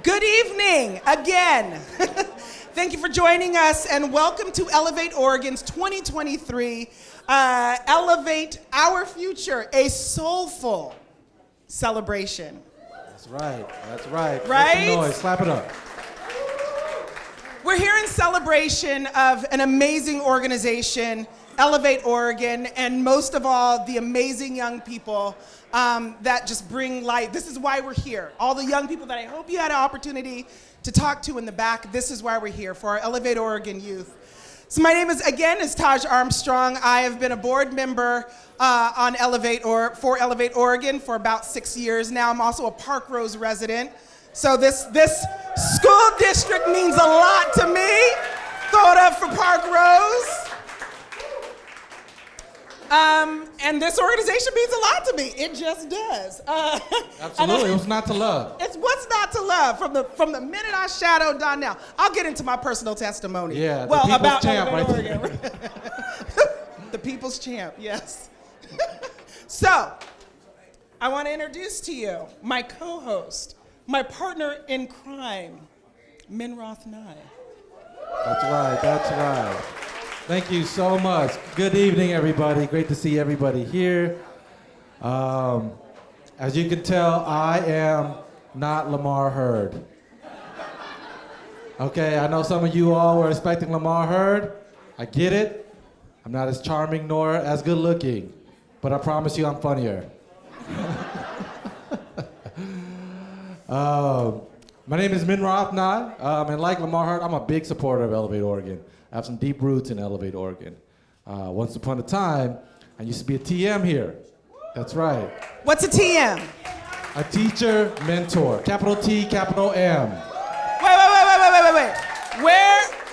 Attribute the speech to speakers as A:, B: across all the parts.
A: Good evening again. Thank you for joining us and welcome to Elevate Oregon's 2023 Elevate Our Future, a soulful celebration.
B: That's right, that's right.
A: Right?
B: Make some noise, clap it up.
A: We're here in celebration of an amazing organization, Elevate Oregon, and most of all, the amazing young people that just bring light. This is why we're here. All the young people that I hope you had an opportunity to talk to in the back, this is why we're here, for our Elevate Oregon youth. So my name is Taj Armstrong. I have been a board member for Elevate Oregon for about 6 years now. I'm also a Parkrose resident. So this school district means a lot to me. Throw it up for Parkrose. And this organization means a lot to me. It just does.
B: Absolutely, what's not to love?
A: It's what's not to love. From the minute I shadowed Donnell, I'll get into my personal testimony.
B: Yeah,
A: well,
B: the people's
A: about
B: champ
A: Oregon.
B: right there.
A: The people's champ, yes. So, I want to introduce to you my co-host, my partner in crime, Minroth Nye.
B: That's right, that's right. Thank you so much. Good evening, everybody. Great to see everybody here. As you can tell, I am not Lamar Hurd. Okay, I know some of you all were expecting Lamar Hurd. I get it. I'm not as charming nor as good looking, but I promise you I'm funnier. My name is Minroth Nye, and like Lamar Hurd, I'm a big supporter of Elevate Oregon. I have some deep roots in Elevate Oregon. Once upon a time, I used to be a TM here. That's right.
A: What's a TM?
B: A teacher mentor. Capital T, capital M.
A: Wait.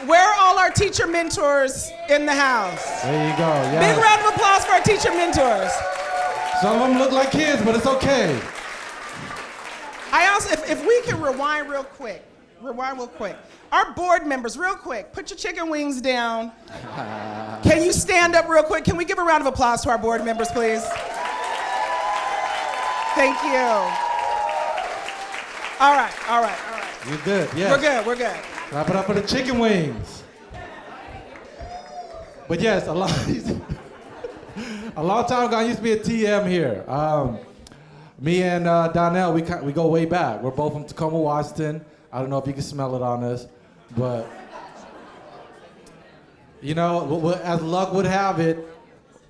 A: Where are all our teacher mentors in the house?
B: There you go. Yes.
A: Big round of applause for our teacher mentors.
B: Some of them look like kids, but it's okay.
A: I also, if we can rewind real quick. Our board members, real quick, put your chicken wings down. Can you stand up real quick? Can we give a round of applause to our board members, please? Thank you. All right.
B: You're good, yes.
A: We're good.
B: Clap it up for the chicken wings. But yes, a long time ago, I used to be a TM here. Me and Donnell, we go way back. We're both from Tacoma, Washington. I don't know if you can smell it on us, but you know, as luck would have it,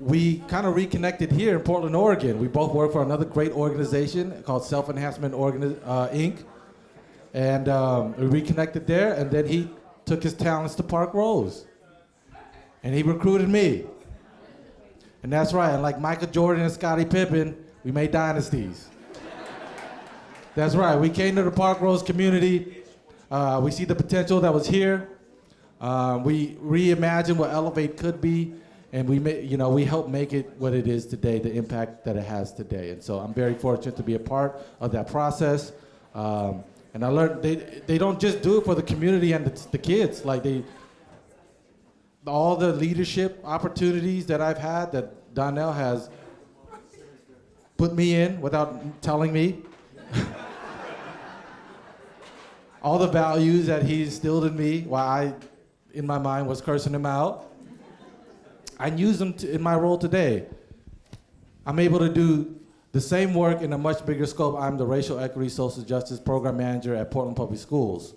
B: we kind of reconnected here in Portland, Oregon. We both work for another great organization called Self-Enhancement Inc. And we reconnected there, and then he took his talents to Parkrose. And he recruited me. And that's right, and like Michael Jordan and Scottie Pippen, we made dynasties. That's right, we came to the Parkrose community. We see the potential that was here. We reimagined what Elevate could be, and we helped make it what it is today, the impact that it has today. And so I'm very fortunate to be a part of that process. And I learned they don't just do it for the community and the kids. Like all the leadership opportunities that I've had that Donnell has put me in without telling me. All the values that he instilled in me while I, in my mind, was cursing him out. I use them in my role today. I'm able to do the same work in a much bigger scope. I'm the Racial Equity Social Justice Program Manager at Portland Public Schools.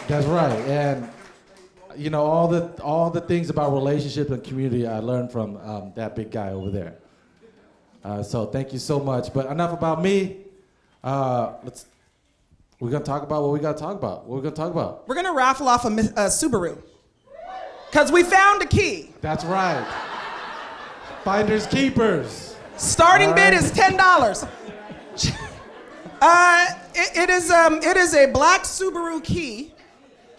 B: That's right, and you know, all the things about relationshiip and community I learned from that big guy over there. So thank you so much. But enough about me. We're gonna talk about what we gotta talk about. What we're gonna talk about?
A: We're gonna raffle off a Subaru. Because we found a key.
B: That's right. Finders keepers.
A: Starting bid is $10. It is a black Subaru key.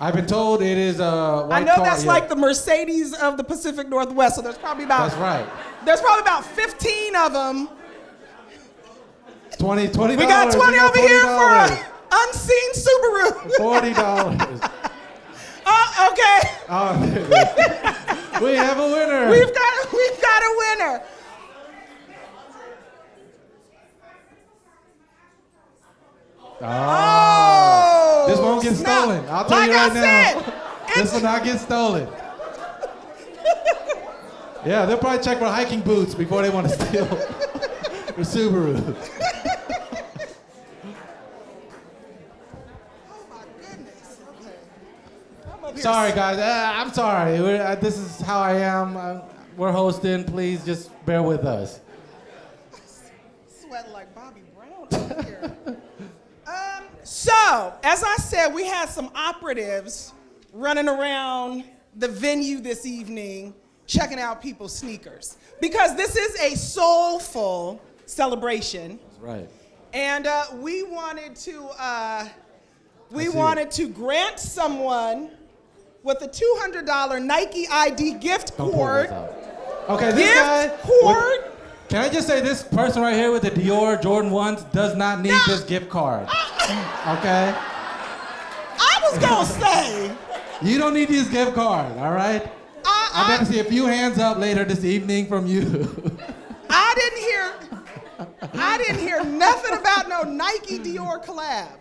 B: I've been told it is a white
A: I know
B: car,
A: that's
B: yeah.
A: like the Mercedes of the Pacific Northwest, so there's probably about...
B: That's right.
A: There's probably about 15 of them.
B: $20.
A: We got 20 over here for an unseen Subaru.
B: $40.
A: Okay.
B: We have a winner.
A: We've got a winner. Oh!
B: This won't get
A: snap.
B: stolen. I'll tell
A: like
B: you right
A: I
B: now.
A: Said,
B: This will not get stolen. Yeah, they'll probably check for hiking boots before they want to steal the Subaru.
A: Oh my goodness. Okay. I'm up here.
B: Sorry, guys. I'm sorry. This is how I am. We're hosting. Please just bear with us.
A: Sweating like Bobby Brown over here. So, as I said, we had some operatives running around the venue this evening checking out people's sneakers. Because this is a soulful celebration.
B: That's right.
A: And we wanted to grant someone with a $200 Nike ID gift
B: Don't pull
A: cord.
B: this out. Okay, this guy.
A: Cord.
B: Can I just say this person right here with the Dior Jordan 1s does not need this gift card. Okay?
A: I was gonna say.
B: You don't need this gift card, all right? I better see a few hands up later this evening from you.
A: I didn't hear nothing about no Nike Dior collab.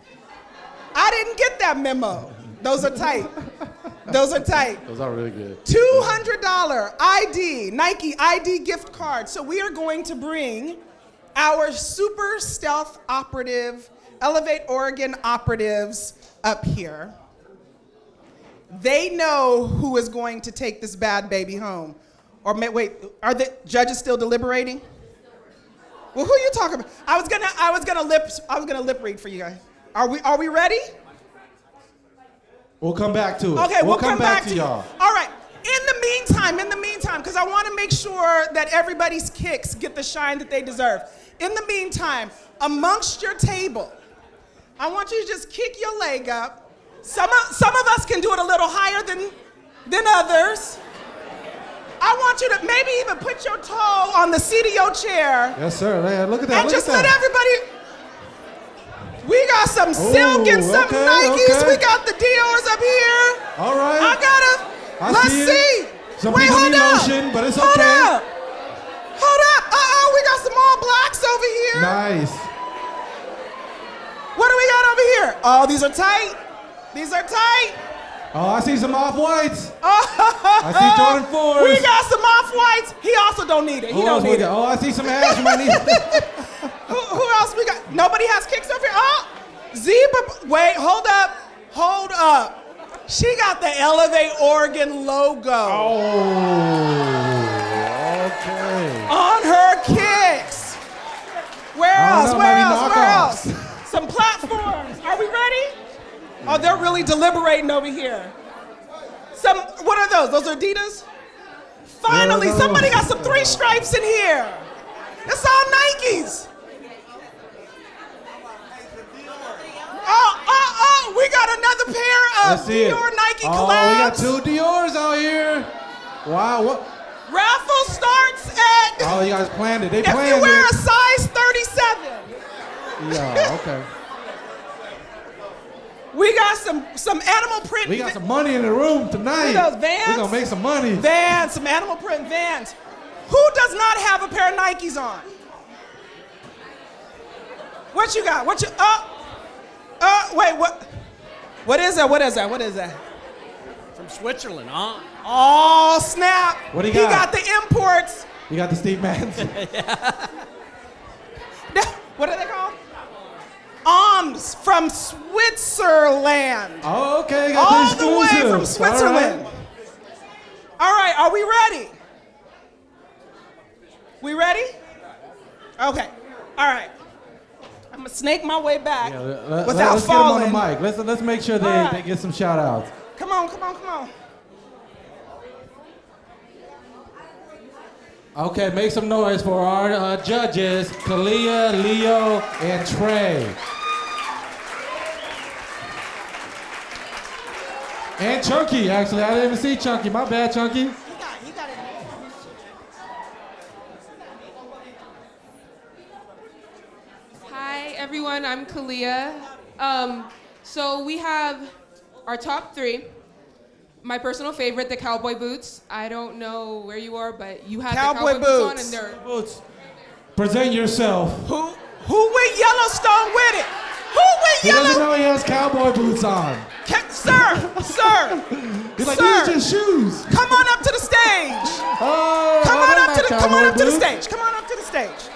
A: I didn't get that memo. Those are tight. Those are tight.
B: Those are really good.
A: $200 ID, Nike ID gift card. So we are going to bring our super stealth operative, Elevate Oregon operatives up here. They know who is going to take this bad baby home. Or wait, are the judges still deliberating? Well, who are you talking about? I was gonna lip read for you guys. Are we ready?
B: We'll come back to it.
A: Okay, we'll come back
B: to y'all.
A: All right. In the meantime, because I want to make sure that everybody's kicks get the shine that they deserve. In the meantime, amongst your table, I want you to just kick your leg up. Some of us can do it a little higher than others. I want you to maybe even put your toe on the seat of your chair.
B: Yes, sir. Man, look at that.
A: And just let everybody. We got some silk and some Nikes.
B: Okay.
A: We got the Dior's up here.
B: All right.
A: Let's see.
B: Some
A: Wait,
B: people
A: hold
B: need
A: up.
B: lotion, but it's
A: Hold
B: okay.
A: up. Hold up. We got some all blacks over here.
B: Nice.
A: What do we got over here? Oh, these are tight. These are tight.
B: Oh, I see some off-whites.
A: Oh,
B: I see Jordan 4s.
A: We got some off-whites. He also don't need it. He don't need it.
B: Oh, I see some ash. You might need it.
A: Who else we got? Nobody has kicks over here. Oh, Zebra. Wait, hold up. Hold up. She got the Elevate Oregon logo.
B: Oh, okay.
A: On her kicks. Where else? Where else? Some platforms. Are we ready? Oh, they're really deliberating over here. What are those? Those are Adidas? Finally, somebody got some 3 stripes in here. It's all Nikes. Oh, we got another pair of Dior Nike collabs.
B: We got 2 Dior's out here. Wow, what?
A: Raffle starts at.
B: Oh, you guys planned it. They
A: if
B: planned
A: you wear
B: it.
A: a size 37.
B: Yeah, okay.
A: We got some animal print.
B: We got some money in the room tonight.
A: Those Vans.
B: We're gonna make some money.
A: Vans, some animal print Vans. Who does not have a pair of Nikes on? What you got? Wait, what? What is that? What is that? What is that?
C: From Switzerland, huh?
A: Oh, snap.
B: What do you
A: He
B: got?
A: got the imports.
B: You got the Steve Manson.
A: What are they called? Arms from Switzerland.
B: Oh, okay.
A: All the way from Switzerland. All right, are we ready? We ready? Okay. All right. I'm gonna snake my way back without
B: let's
A: falling.
B: Get them on the mic. Let's make sure they get some shout outs.
A: Come on.
B: Okay, make some noise for our judges, Kalia, Leo, and Trey. And Chunky, actually. I didn't even see Chunky. My bad, Chunky.
A: He got it.
D: Hi, everyone. I'm Kalia. So we have our top 3. My personal favorite, the cowboy boots. I don't know where you are, but you have
A: Cowboy
D: the cowboy boots on,
A: boots.
D: and they're
B: Boots. Present yourself.
A: Who went Yellowstone with it? Who with
B: He doesn't
A: yellow?
B: know he has cowboy boots on.
A: Sir.
B: He's like,
A: Sir.
B: these are just shoes.
A: Come on up to the stage.
B: Oh,
A: Come on up to the
B: boots.
A: stage. Come on up to the stage.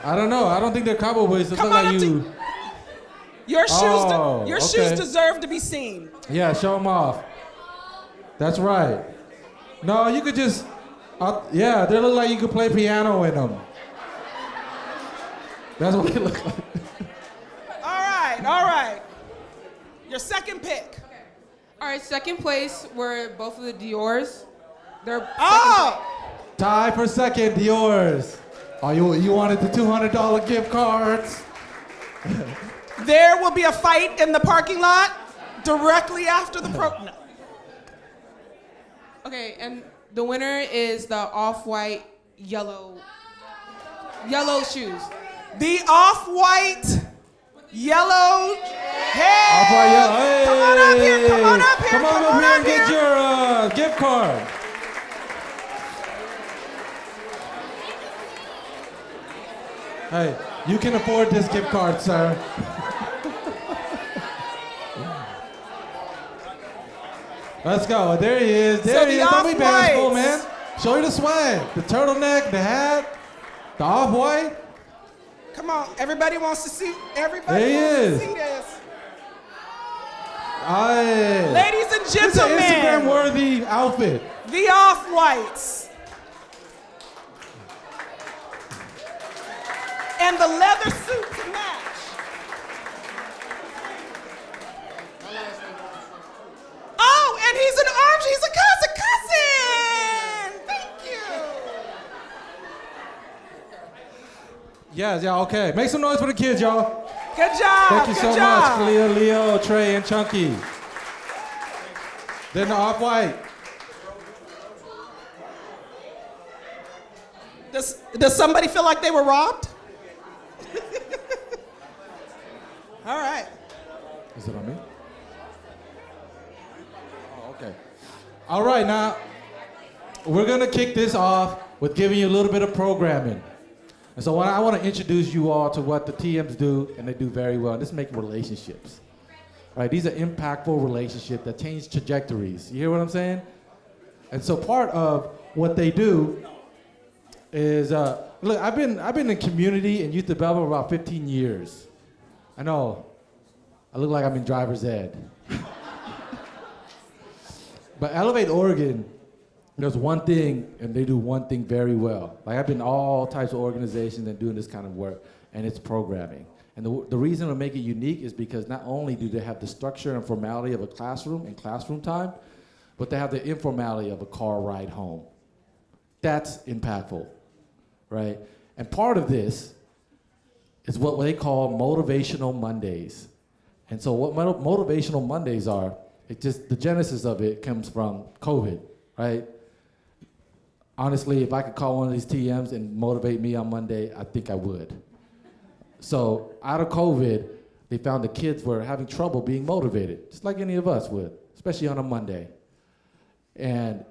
B: I don't know. I don't think they're cowboy boots. It
A: Come
B: look
A: on
B: like
A: up
B: you.
A: Your shoes,
B: Oh,
A: shoes
B: okay.
A: deserve to be seen.
B: Yeah, show them off. That's right. No, you could just. Yeah, they look like you could play piano in them. That's what they look like.
A: All right. Your second pick.
D: All right, second place were both of the Dior's. They're
B: Tie for second, yours. Oh, you wanted the $200 gift cards?
A: There will be a fight in the parking lot directly after the no.
D: Okay, and the winner is the off-white yellow shoes.
A: The off-white yellow. Hey!
B: Off-white yellow. Hey!
A: Come on up here.
B: Come on up here and get your gift card. Hey, you can afford this gift card, sir. Let's go. There he is. There he is. Don't be bashful, man. Show you the swag. The turtleneck, the hat, the off-white.
A: Come on. Everybody wants to see. Everybody
B: There he
A: wants
B: is.
A: to see this.
B: Aye.
A: Ladies and
B: It's an
A: gentlemen,
B: Instagram-worthy outfit.
A: the off-whites. And the leather suit to match. Oh, and he's an orange. He's a cousin. Thank you.
B: Yeah, okay. Make some noise for the kids, y'all.
A: Good job.
B: Thank you
A: good
B: so
A: job.
B: much, Khalil, Leo, Trey, and Chunky. Then the off-white.
A: Does somebody feel like they were robbed? All right.
B: Is it on me? Oh, okay. All right, now, we're going to kick this off with giving you a little bit of programming. And so I want to introduce you all to what the TMs do, and they do very well. And this is making relationships. Right? These are impactful relationships that change trajectories. You hear what I'm saying? And so part of what they do is, look, I've been in community and youth development for about 15 years. I know, I look like I'm in driver's ed. But Elevate Oregon, there's one thing, and they do one thing very well. Like, I've been in all types of organizations and doing this kind of work, and it's programming. And the reason to make it unique is because not only do they have the structure and formality of a classroom and classroom time, but they have the informality of a car ride home. That's impactful, right? And part of this is what they call motivational Mondays. And so what motivational Mondays are, the genesis of it comes from COVID, right? Honestly, if I could call one of these TMs and motivate me on Monday, I think I would. So out of COVID, they found the kids were having trouble being motivated, just like any of us would, especially on a Monday. And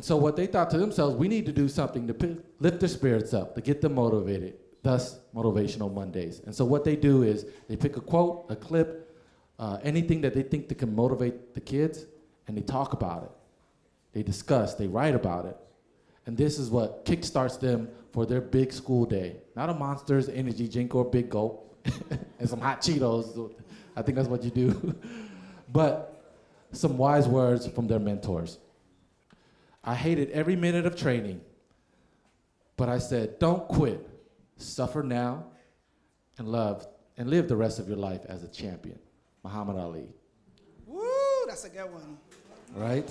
B: so what they thought to themselves, we need to do something to lift their spirits up, to get them motivated, thus Motivational Mondays. And so what they do is they pick a quote, a clip, anything that they think that can motivate the kids, and they talk about it. They discuss, they write about it. And this is what kickstarts them for their big school day. Not a Monsters energy drink or Big Gulp and some hot Cheetos. I think that's what you do. But some wise words from their mentors. I hated every minute of training, but I said, don't quit. Suffer now and live the rest of your life as a champion. Muhammad Ali.
A: Woo, that's a good one.
B: Right?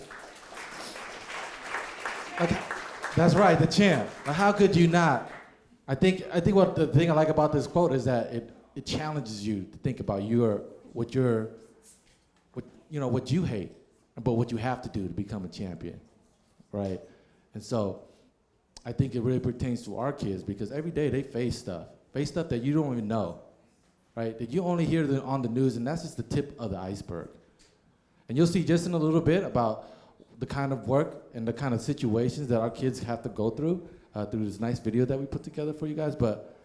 B: Okay. That's right, the champ. Now, how could you not? I think what the thing I like about this quote is that it challenges you to think about what you hate, but what you have to do to become a champion, right? And so I think it really pertains to our kids because every day they face stuff that you don't even know, right? That you only hear on the news, and that's just the tip of the iceberg. And you'll see just in a little bit about the kind of work and the kind of situations that our kids have to go through this nice video that we put together for you guys. But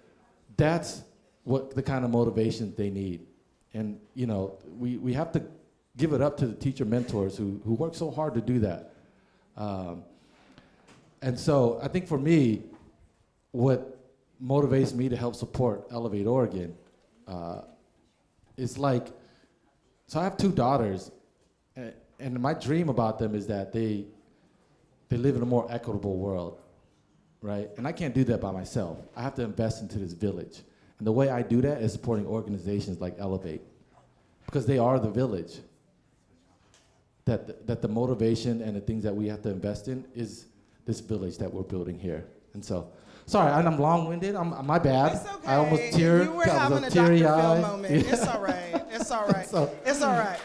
B: that's what the kind of motivation they need. And you know, we have to give it up to the teacher mentors who work so hard to do that. And so I think for me, what motivates me to help support Elevate Oregon is like, so I have 2 daughters, and my dream about them is that they live in a more equitable world, right? And I can't do that by myself. I have to invest into this village. And the way I do that is supporting organizations like Elevate, because they are the village. That the motivation and the things that we have to invest in is this village that we're building here. And so, sorry, I'm long-winded. My bad.
A: It's okay.
B: I almost teared.
A: You were
B: I was
A: having a Dr. Phil
B: teary-eyed.
A: moment.
B: Yeah.
A: It's all right. It's all right.
B: So-
A: It's all right.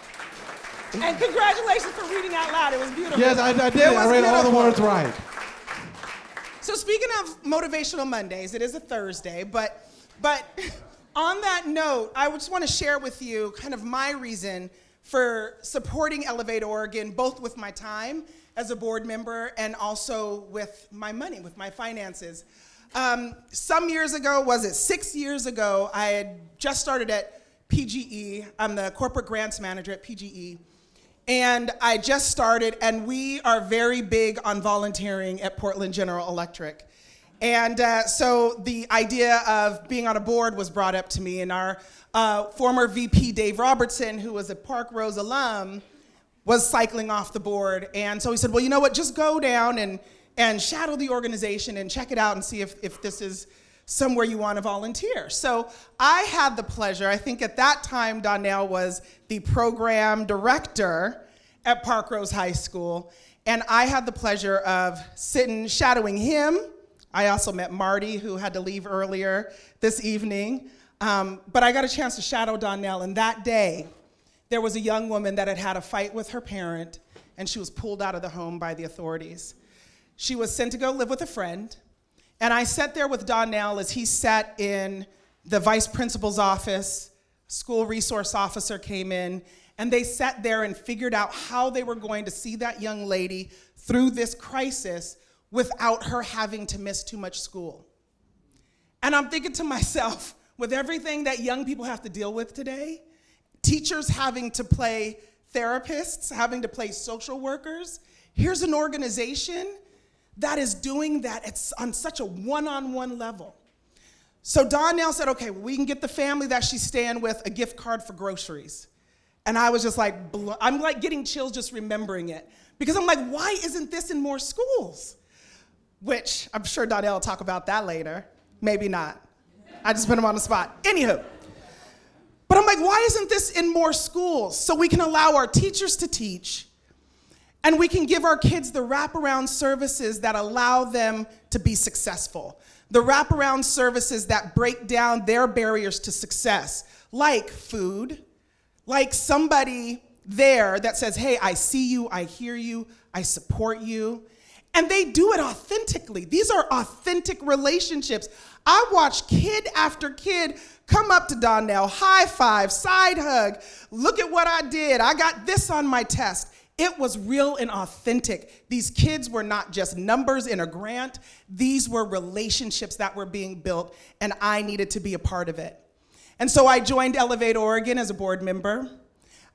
A: And congratulations for reading out loud. It was beautiful.
B: Yes, I did.
A: It was
B: I read all the
A: beautiful.
B: words right.
A: So speaking of Motivational Mondays, it is a Thursday, but on that note, I just want to share with you kind of my reason for supporting Elevate Oregon, both with my time as a board member and also with my money, with my finances. Some years ago, 6 years ago, I had just started at PGE. I'm the corporate grants manager at PGE. And I just started, and we are very big on volunteering at Portland General Electric. And so the idea of being on a board was brought up to me, and our former VP, Dave Robertson, who was a Parkrose alum, was cycling off the board. And so he said, well, you know what, just go down and shadow the organization and check it out and see if this is somewhere you want to volunteer. So I had the pleasure, I think at that time Donnell was the program director at Parkrose High School, and I had the pleasure of shadowing him. I also met Marty, who had to leave earlier this evening, but I got a chance to shadow Donnell, and that day there was a young woman that had had a fight with her parent, and she was pulled out of the home by the authorities. She was sent to go live with a friend. And I sat there with Donnell as he sat in the vice principal's office. School resource officer came in, and they sat there and figured out how they were going to see that young lady through this crisis without her having to miss too much school. And I'm thinking to myself, with everything that young people have to deal with today, teachers having to play therapists, having to play social workers, here's an organization that is doing that on such a one-on-one level. So Donnell said, okay, well, we can get the family that she's staying with a gift card for groceries. And I was just like, I'm like getting chills just remembering it. Because I'm like, why isn't this in more schools? Which I'm sure Donnell will talk about that later. Maybe not. I just put him on the spot. Anywho. But I'm like, why isn't this in more schools? So we can allow our teachers to teach, and we can give our kids the wraparound services that allow them to be successful. The wraparound services that break down their barriers to success, like food, like somebody there that says, hey, I see you, I hear you, I support you. And they do it authentically. These are authentic relationships. I watch kid after kid come up to Donnell, high five, side hug, look at what I did, I got this on my test. It was real and authentic. These kids were not just numbers in a grant. These were relationships that were being built, and I needed to be a part of it. And so I joined Elevate Oregon as a board member.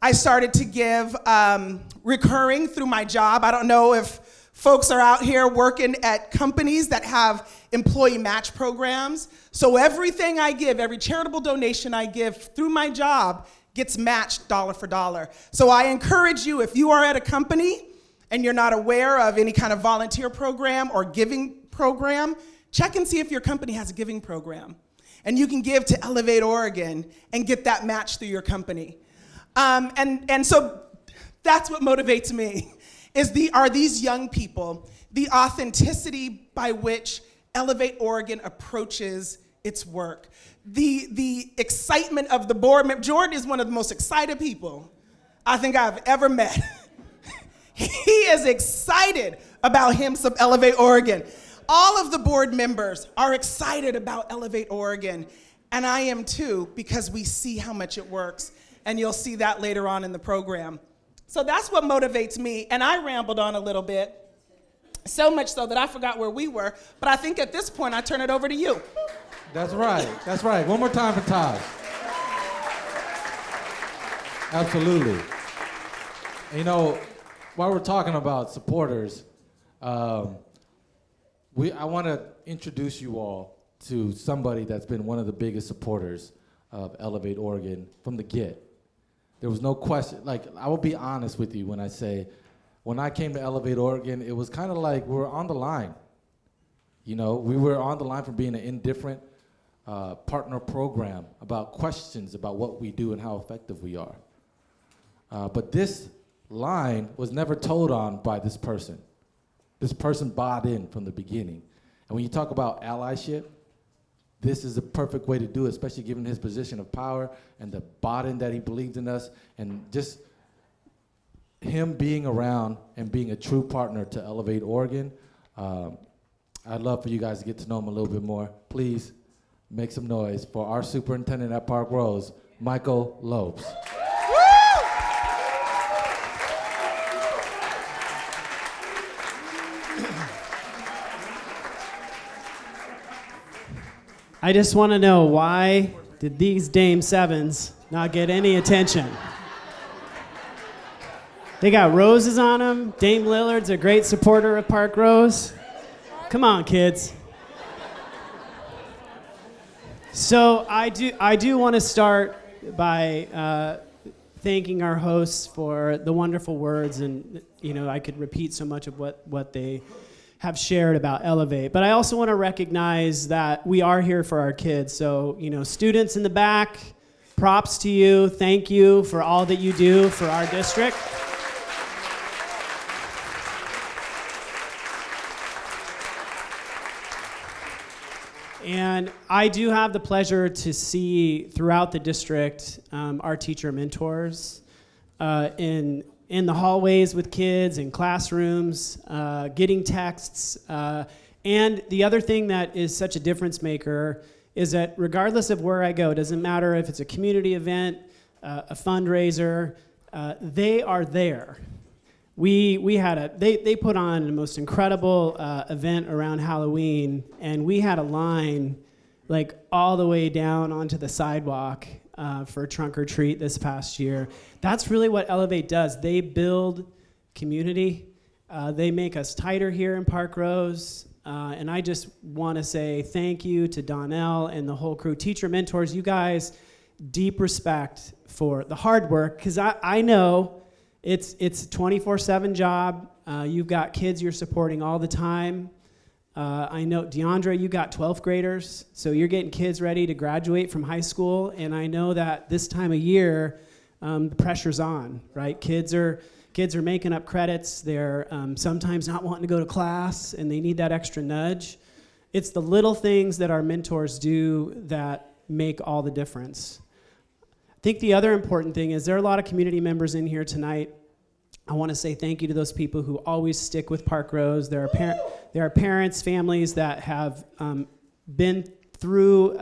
A: I started to give recurring through my job. I don't know if folks are out here working at companies that have employee match programs. So everything I give, every charitable donation I give through my job gets matched dollar for dollar. So I encourage you, if you are at a company and you're not aware of any kind of volunteer program or giving program, check and see if your company has a giving program. And you can give to Elevate Oregon and get that match through your company. And so that's what motivates me, are these young people, the authenticity by which Elevate Oregon approaches its work. The excitement of the board member. Jordan is one of the most excited people I think I've ever met. He is excited about Elevate Oregon. All of the board members are excited about Elevate Oregon, and I am too, because we see how much it works, and you'll see that later on in the program. So that's what motivates me, and I rambled on a little bit, so much so that I forgot where we were, but I think at this point I turn it over to you.
B: That's right. That's right. One more time for Taj. Absolutely. And, you know, while we're talking about supporters, I want to introduce you all to somebody that's been one of the biggest supporters of Elevate Oregon from the get. There was no question. Like, I will be honest with you when I say, when I came to Elevate Oregon, it was kind of like we were on the line. You know, we were on the line from being an indifferent partner program about questions about what we do and how effective we are. But this line was never told on by this person. This person bought in from the beginning. And when you talk about allyship, this is the perfect way to do it, especially given his position of power and the bought in that he believed in us, and just him being around and being a true partner to Elevate Oregon. I'd love for you guys to get to know him a little bit more. Please make some noise for our superintendent at Parkrose, Michael Lopes.
E: I just want to know, why did these Dame Sevens not get any attention? They got roses on them. Dame Lillard's a great supporter of Parkrose. Come on, kids. So I do want to start by thanking our hosts for the wonderful words, and I could repeat so much of what they have shared about Elevate. But I also want to recognize that we are here for our kids. So, students in the back, props to you. Thank you for all that you do for our district. And I do have the pleasure to see throughout the district our teacher mentors in the hallways with kids, in classrooms, getting texts. And the other thing that is such a difference maker is that regardless of where I go, it doesn't matter if it's a community event, a fundraiser, they are there. They put on the most incredible event around Halloween, and we had a line like all the way down onto the sidewalk for trunk or treat this past year. That's really what Elevate does. They build community. They make us tighter here in Parkrose. And I just want to say thank you to Donnell and the whole crew. Teacher mentors, you guys, deep respect for the hard work, because I know it's a 24/7 job. You've got kids you're supporting all the time. I know, DeAndre, you got 12th graders, so you're getting kids ready to graduate from high school, and I know that this time of year, the pressure's on, right? Kids are making up credits. They're sometimes not wanting to go to class, and they need that extra nudge. It's the little things that our mentors do that make all the difference. I think the other important thing is there are a lot of community members in here tonight. I want to say thank you to those people who always stick with Parkrose. There are parents, families that have been through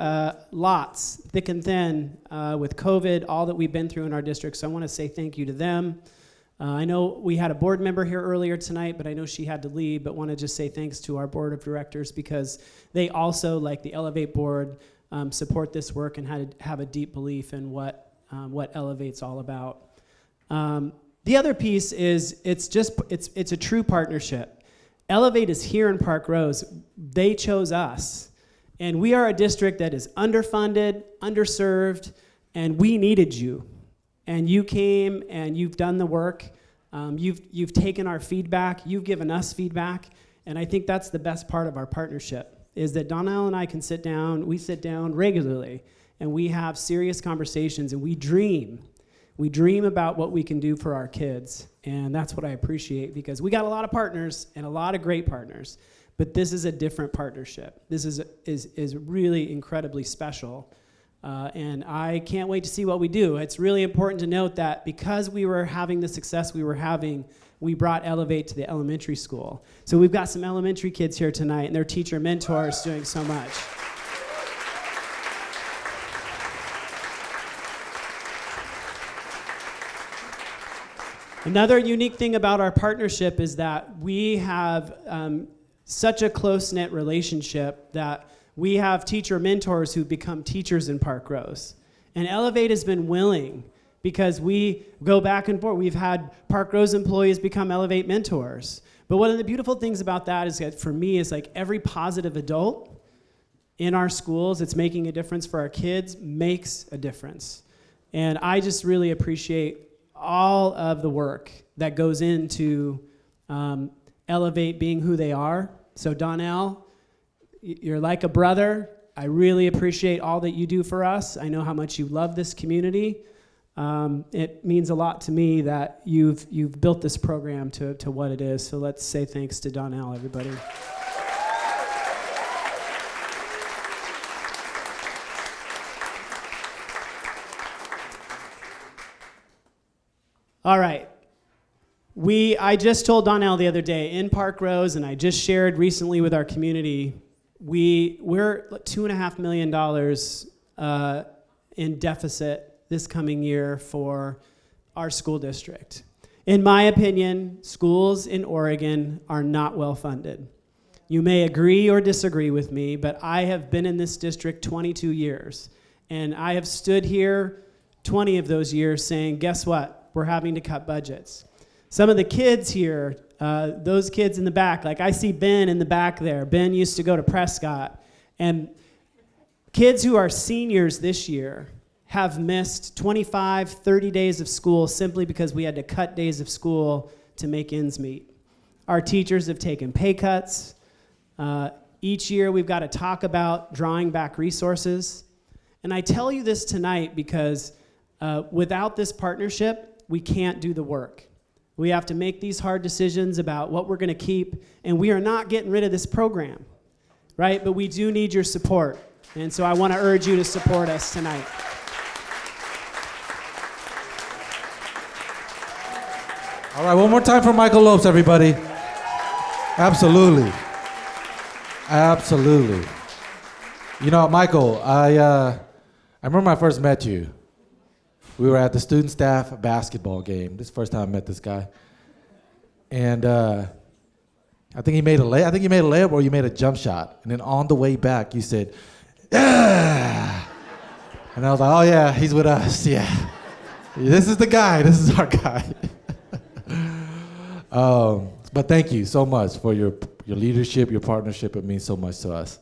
E: lots, thick and thin, with COVID, all that we've been through in our district. So I want to say thank you to them. I know we had a board member here earlier tonight, but I know she had to leave, but want to just say thanks to our board of directors, because they also, like the Elevate board, support this work and have a deep belief in what Elevate's all about. The other piece is it's a true partnership. Elevate is here in Parkrose. They chose us. And we are a district that is underfunded, underserved, and we needed you. And you came and you've done the work. You've taken our feedback. You've given us feedback. And I think that's the best part of our partnership, is that Donnell and I can sit down. We sit down regularly, and we have serious conversations, and we dream. We dream about what we can do for our kids, and that's what I appreciate, because we got a lot of partners and a lot of great partners, but this is a different partnership. This is really incredibly special, and I can't wait to see what we do. It's really important to note that because we were having the success we were having, we brought Elevate to the elementary school. So we've got some elementary kids here tonight, and their teacher mentors doing so much. Another unique thing about our partnership is that we have such a close-knit relationship that We have teacher mentors who've become teachers in Parkrose. And Elevate has been willing, because we go back and forth. We've had Parkrose employees become Elevate mentors. But one of the beautiful things about that is that for me is like every positive adult in our schools, it's making a difference for our kids, makes a difference. And I just really appreciate all of the work that goes into Elevate being who they are. So Donnell, you're like a brother. I really appreciate all that you do for us. I know how much you love this community. It means a lot to me that you've built this program to what it is. So let's say thanks to Donnell, everybody. All right. I just told Donnell the other day in Parkrose, and I just shared recently with our community, we're $2.5 million in deficit this coming year for our school district. In my opinion, schools in Oregon are not well funded. You may agree or disagree with me, but I have been in this district 22 years, and I have stood here 20 of those years saying, guess what? We're having to cut budgets. Some of the kids here, those kids in the back, like I see Ben in the back there. Ben used to go to Prescott. And kids who are seniors this year have missed 25, 30 days of school simply because we had to cut days of school to make ends meet. Our teachers have taken pay cuts. Each year we've got to talk about drawing back resources. And I tell you this tonight because without this partnership, we can't do the work. We have to make these hard decisions about what we're going to keep, and we are not getting rid of this program, right? But we do need your support, and so I want to urge you to support us tonight.
B: All right, one more time for Michael Lopes, everybody. Absolutely. Absolutely. You know, Michael, I remember when I first met you. We were at the student staff basketball game. This is the first time I met this guy. And I think he made a layup or you made a jump shot. And then on the way back, you said, yeah. And I was like, oh yeah, he's with us, yeah. This is the guy, this is our guy. But thank you so much for your leadership, your partnership. It means so much to us.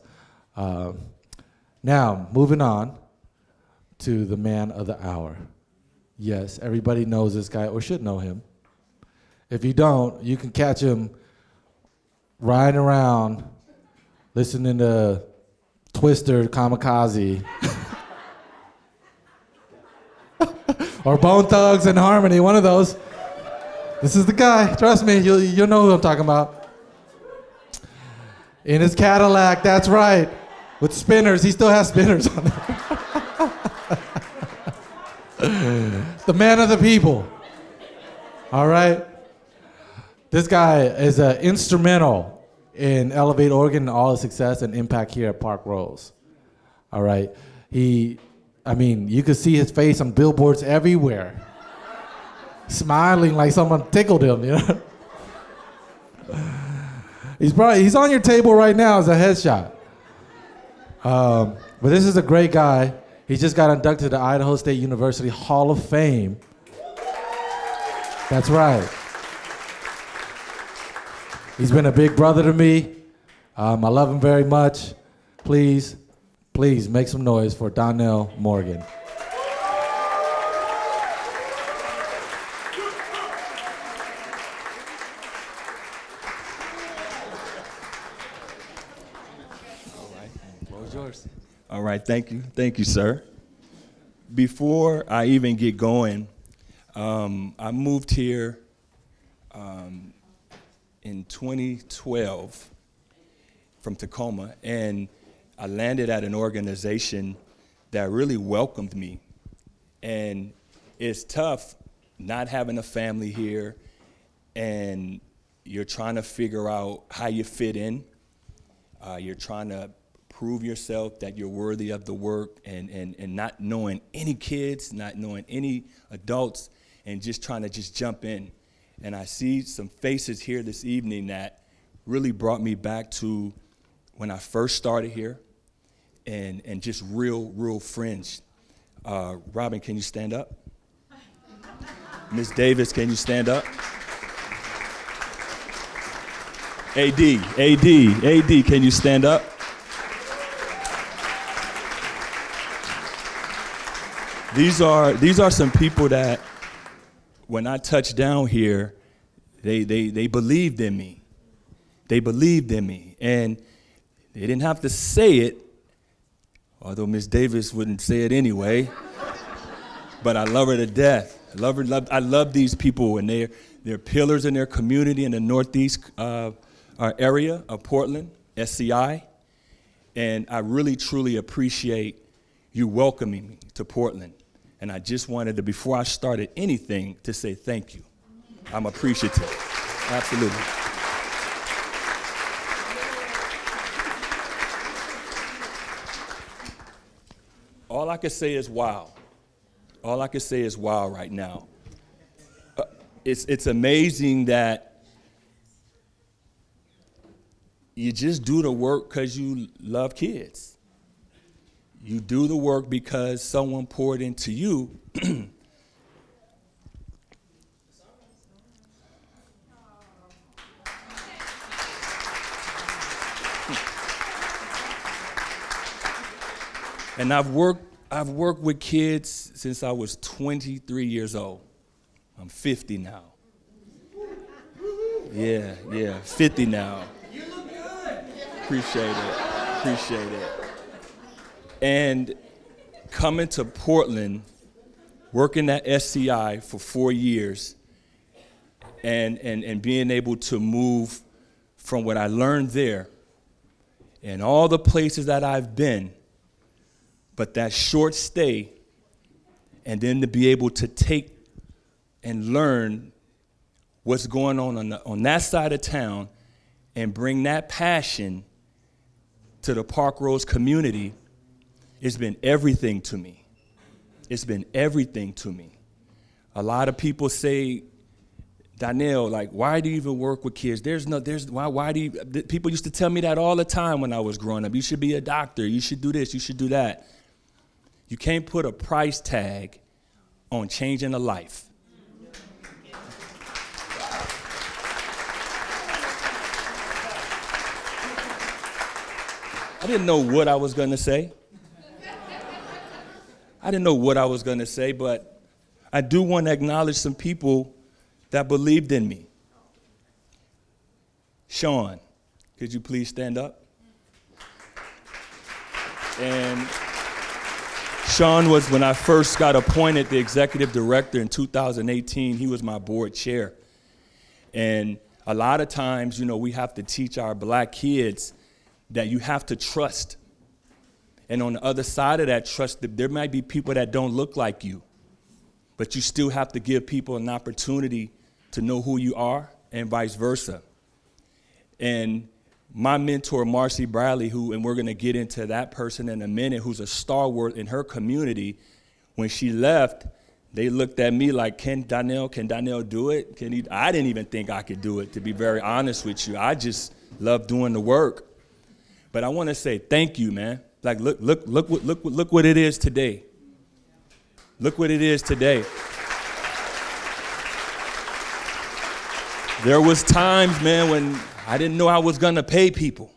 B: Now, moving on to the man of the hour. Yes, everybody knows this guy or should know him. If you don't, you can catch him riding around, listening to Twister, Kamikaze, or Bone Thugs and Harmony, one of those. This is the guy, trust me, you'll know who I'm talking about. In his Cadillac, that's right, with spinners, he still has spinners on there. The man of the people. All right. This guy is instrumental in Elevate Oregon and all the success and impact here at Parkrose. All right. You could see his face on billboards everywhere, smiling like someone tickled him, you know. He's on your table right now as a headshot. But this is a great guy. He just got inducted to the Idaho State University Hall of Fame. That's right. He's been a big brother to me. I love him very much. Please make some noise for Donnell Morgan.
F: All right, thank you, sir. Before I even get going, I moved here in 2012 from Tacoma, and I landed at an organization that really welcomed me. And it's tough not having a family here, and you're trying to figure out how you fit in. You're trying to prove yourself that you're worthy of the work, and not knowing any kids, not knowing any adults, and just trying to just jump in. And I see some faces here this evening that really brought me back to when I first started here, and just real friends. Robin, can you stand up? Miss Davis, can you stand up? AD, can you stand up? These are some people that, when I touched down here, they believed in me. They believed in me, and they didn't have to say it, although Miss Davis wouldn't say it anyway. But I love her to death. I love these people, and they're pillars in their community in the Northeast area of Portland, SCI, and I really truly appreciate you welcoming me to Portland. And I just wanted to, before I started anything, to say thank you. I'm appreciative. Absolutely. All I can say is wow. All I can say is wow right now. It's amazing that you just do the work because you love kids. You do the work because someone poured into you. And I've worked with kids since I was 23 years old. I'm 50 now. Yeah, 50 now. You look good. Appreciate it. And coming to Portland, working at SCI for 4 years, and being able to move from what I learned there and all the places that I've been, but that short stay, and then to be able to take and learn what's going on that side of town and bring that passion to the Parkrose community, it's been everything to me. It's been everything to me. A lot of people say, Donnell, like, why do you even work with kids? Why do you, people used to tell me that all the time when I was growing up. You should be a doctor, you should do this, you should do that. You can't put a price tag on changing a life. I didn't know what I was gonna say. But I do want to acknowledge some people that believed in me. Sean, could you please stand up? And Sean was, when I first got appointed the executive director in 2018, he was my board chair. And a lot of times, we have to teach our black kids that you have to trust. And on the other side of that trust, there might be people that don't look like you, but you still have to give people an opportunity to know who you are, and vice versa. And my mentor, Marcy Bradley, and we're gonna get into that person in a minute, who's a stalwart in her community, when she left, they looked at me like, can Donnell do it? I didn't even think I could do it, to be very honest with you. I just love doing the work. But I wanna say thank you, man. Like, look what it is today. Look what it is today. There was times, man, when I didn't know I was gonna pay people.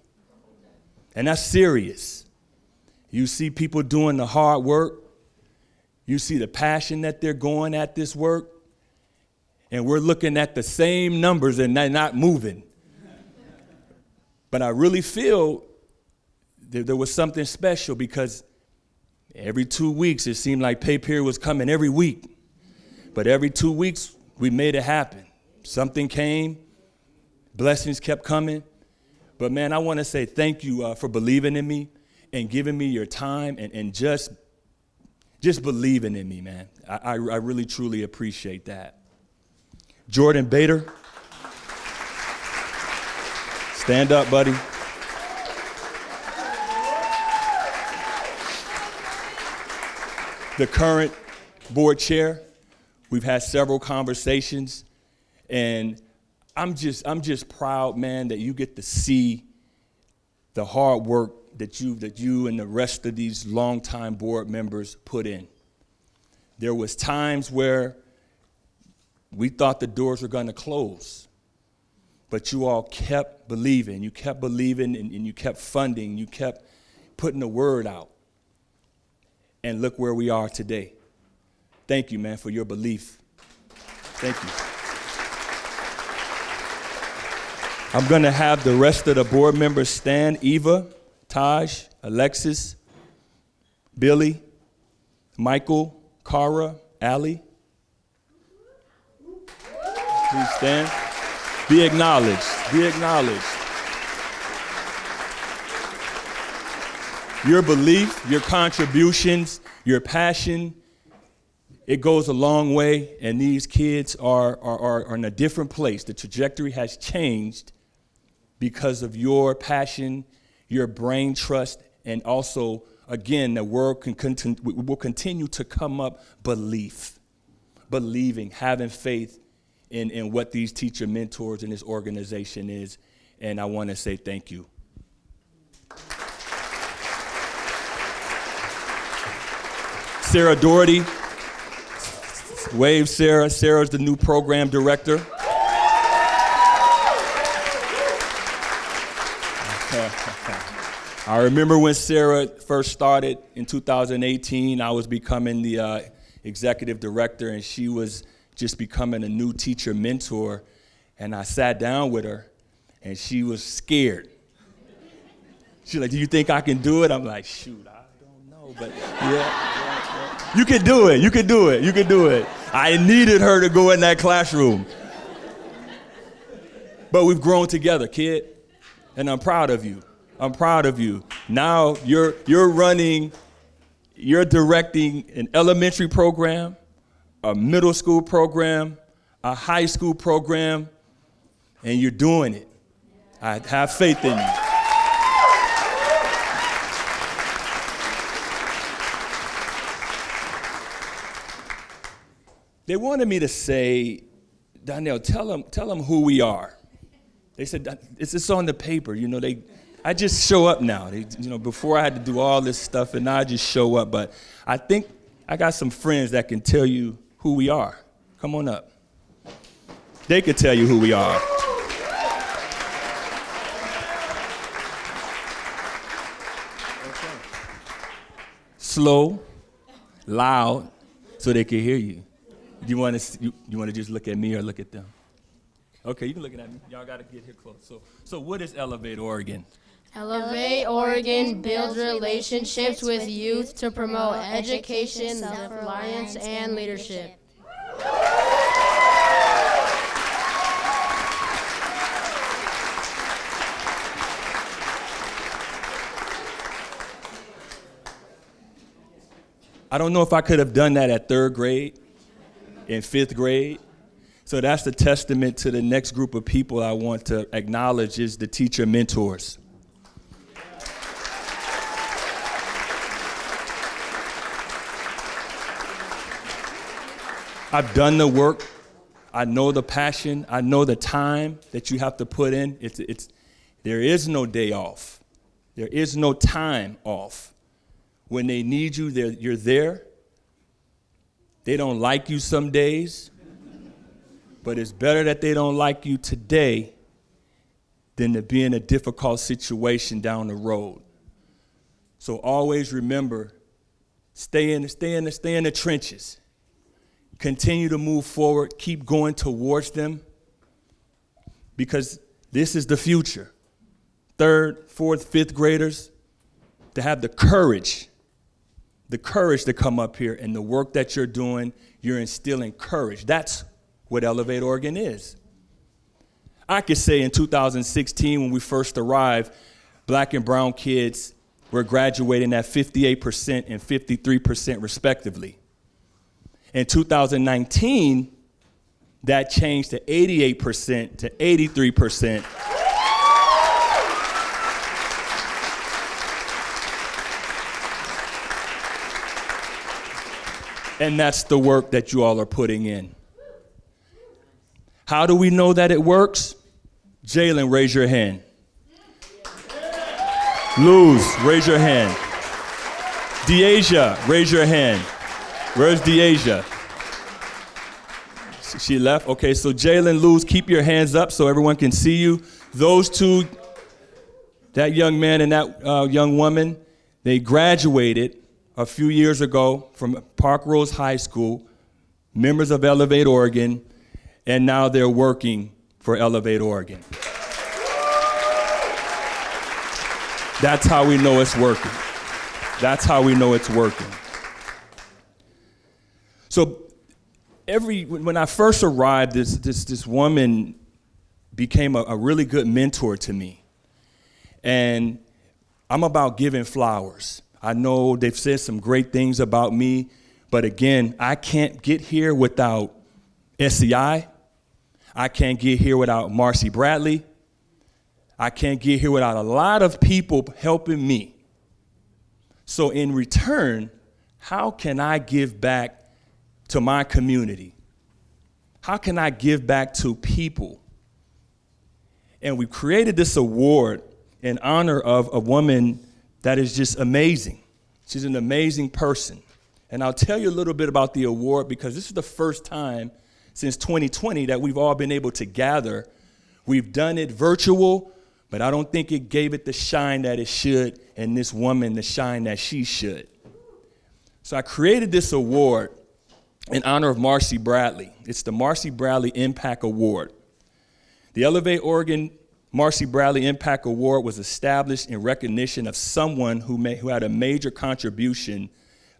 F: And that's serious. You see people doing the hard work. You see the passion that they're going at this work. And we're looking at the same numbers and they're not moving. But I really feel there was something special, because every 2 weeks it seemed like pay period was coming every week. But every 2 weeks we made it happen. Something came, blessings kept coming. But man, I want to say thank you for believing in me and giving me your time and just believing in me, man. I really, truly appreciate that. Jordan Bader, stand up, buddy. The current board chair. We've had several conversations, and I'm just proud, man, that you get to see the hard work that you and the rest of these longtime board members put in. There was times where we thought the doors were going to close, but you all kept believing. You kept believing, and you kept funding. You kept putting the word out. And look where we are today. Thank you, man, for your belief. Thank you. I'm going to have the rest of the board members stand. Eva, Taj, Alexis, Billy, Michael, Cara, Allie. Please stand. Be acknowledged. Be acknowledged. Your belief, your contributions, your passion, it goes a long way, and these kids are in a different place. The trajectory has changed because of your passion, your brain trust, and also, again, the word will continue to come up, belief, believing, having faith in what these teacher mentors in this organization is, and I want to say thank you. Sarah Doherty, wave Sarah. Sarah's the new program director. I remember when Sarah first started in 2018, I was becoming the executive director, and she was just becoming a new teacher mentor, and I sat down with her, and she was scared. She's like, do you think I can do it? I'm like, shoot, I don't know, but yeah. You can do it, you can do it, you can do it. I needed her to go in that classroom. But we've grown together, kid, and I'm proud of you. I'm proud of you. Now you're directing an elementary program, a middle school program, a high school program, and you're doing it. I have faith in you. They wanted me to say, Donnell, tell them who we are. They said, it's on the paper, you know, I just show up now. Before I had to do all this stuff, and now I just show up. But I think I got some friends that can tell you who we are. Come on up. They could tell you who we are. Okay. Slow, loud, so they can hear you. You want to just look at me or look at them? Okay, you can look at me. Y'all got to get here close. So what is Elevate Oregon?
G: Elevate Oregon builds relationships with youth to promote education, self-reliance, and leadership.
F: I don't know if I could have done that at 3rd grade, in 5th grade. So that's the testament to the next group of people I want to acknowledge is the teacher mentors. I've done the work. I know the passion. I know the time that you have to put in. There is no day off. There is no time off. When they need you, you're there. They don't like you some days, but it's better that they don't like you today than to be in a difficult situation down the road. So always remember, stay in the trenches. Continue to move forward. Keep going towards them, because this is the future. 3rd, 4th, 5th graders, to have the courage to come up here, and the work that you're doing, you're instilling courage. That's what Elevate Oregon is. I could say in 2016, when we first arrived, black and brown kids were graduating at 58% and 53% respectively. In 2019, that changed to 88% to 83%. And that's the work that you all are putting in. How do we know that it works? Jalen, raise your hand. Luz, raise your hand. Deasia, raise your hand. Where's Deasia? She left? Okay, so Jalen, Luz, keep your hands up so everyone can see you. Those two, that young man and that young woman, they graduated a few years ago from Parkrose High School, members of Elevate Oregon, and now they're working for Elevate Oregon. That's how we know it's working. That's how we know it's working. So when I first arrived, this woman became a really good mentor to me. And I'm about giving flowers. I know they've said some great things about me, but again, I can't get here without SEI. I can't get here without Marcy Bradley. I can't get here without a lot of people helping me. So in return, how can I give back to my community? How can I give back to people? And we created this award in honor of a woman that is just amazing. She's an amazing person. And I'll tell you a little bit about the award because this is the first time since 2020 that we've all been able to gather. We've done it virtual, but I don't think it gave it the shine that it should, and this woman the shine that she should. So I created this award in honor of Marcy Bradley. It's the Marcy Bradley Impact Award. The Elevate Oregon Marcy Bradley Impact Award was established in recognition of someone who had a major contribution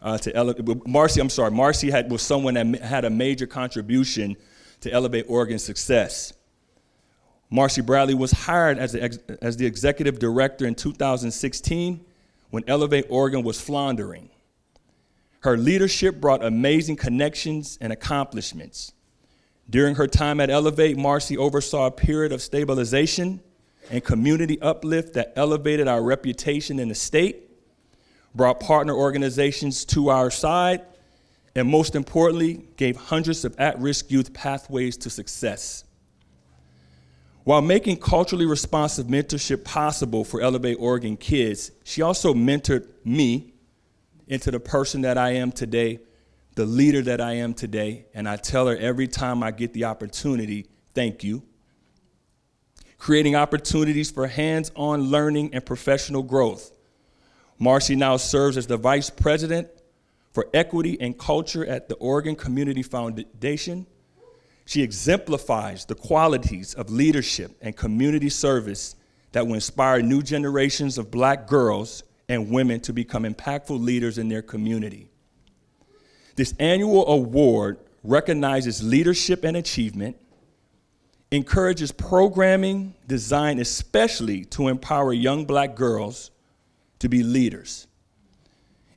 F: to Marcy was someone that had a major contribution to Elevate Oregon's success. Marcy Bradley was hired as the executive director in 2016 when Elevate Oregon was floundering. Her leadership brought amazing connections and accomplishments. During her time at Elevate, Marcy oversaw a period of stabilization and community uplift that elevated our reputation in the state, brought partner organizations to our side, and most importantly, gave hundreds of at-risk youth pathways to success. While making culturally responsive mentorship possible for Elevate Oregon kids, she also mentored me into the person that I am today, the leader that I am today, and I tell her every time I get the opportunity, thank you. Creating opportunities for hands-on learning and professional growth. Marcy now serves as the Vice President for Equity and Culture at the Oregon Community Foundation. She exemplifies the qualities of leadership and community service that will inspire new generations of Black girls and women to become impactful leaders in their community. This annual award recognizes leadership and achievement, encourages programming designed especially to empower young Black girls to be leaders.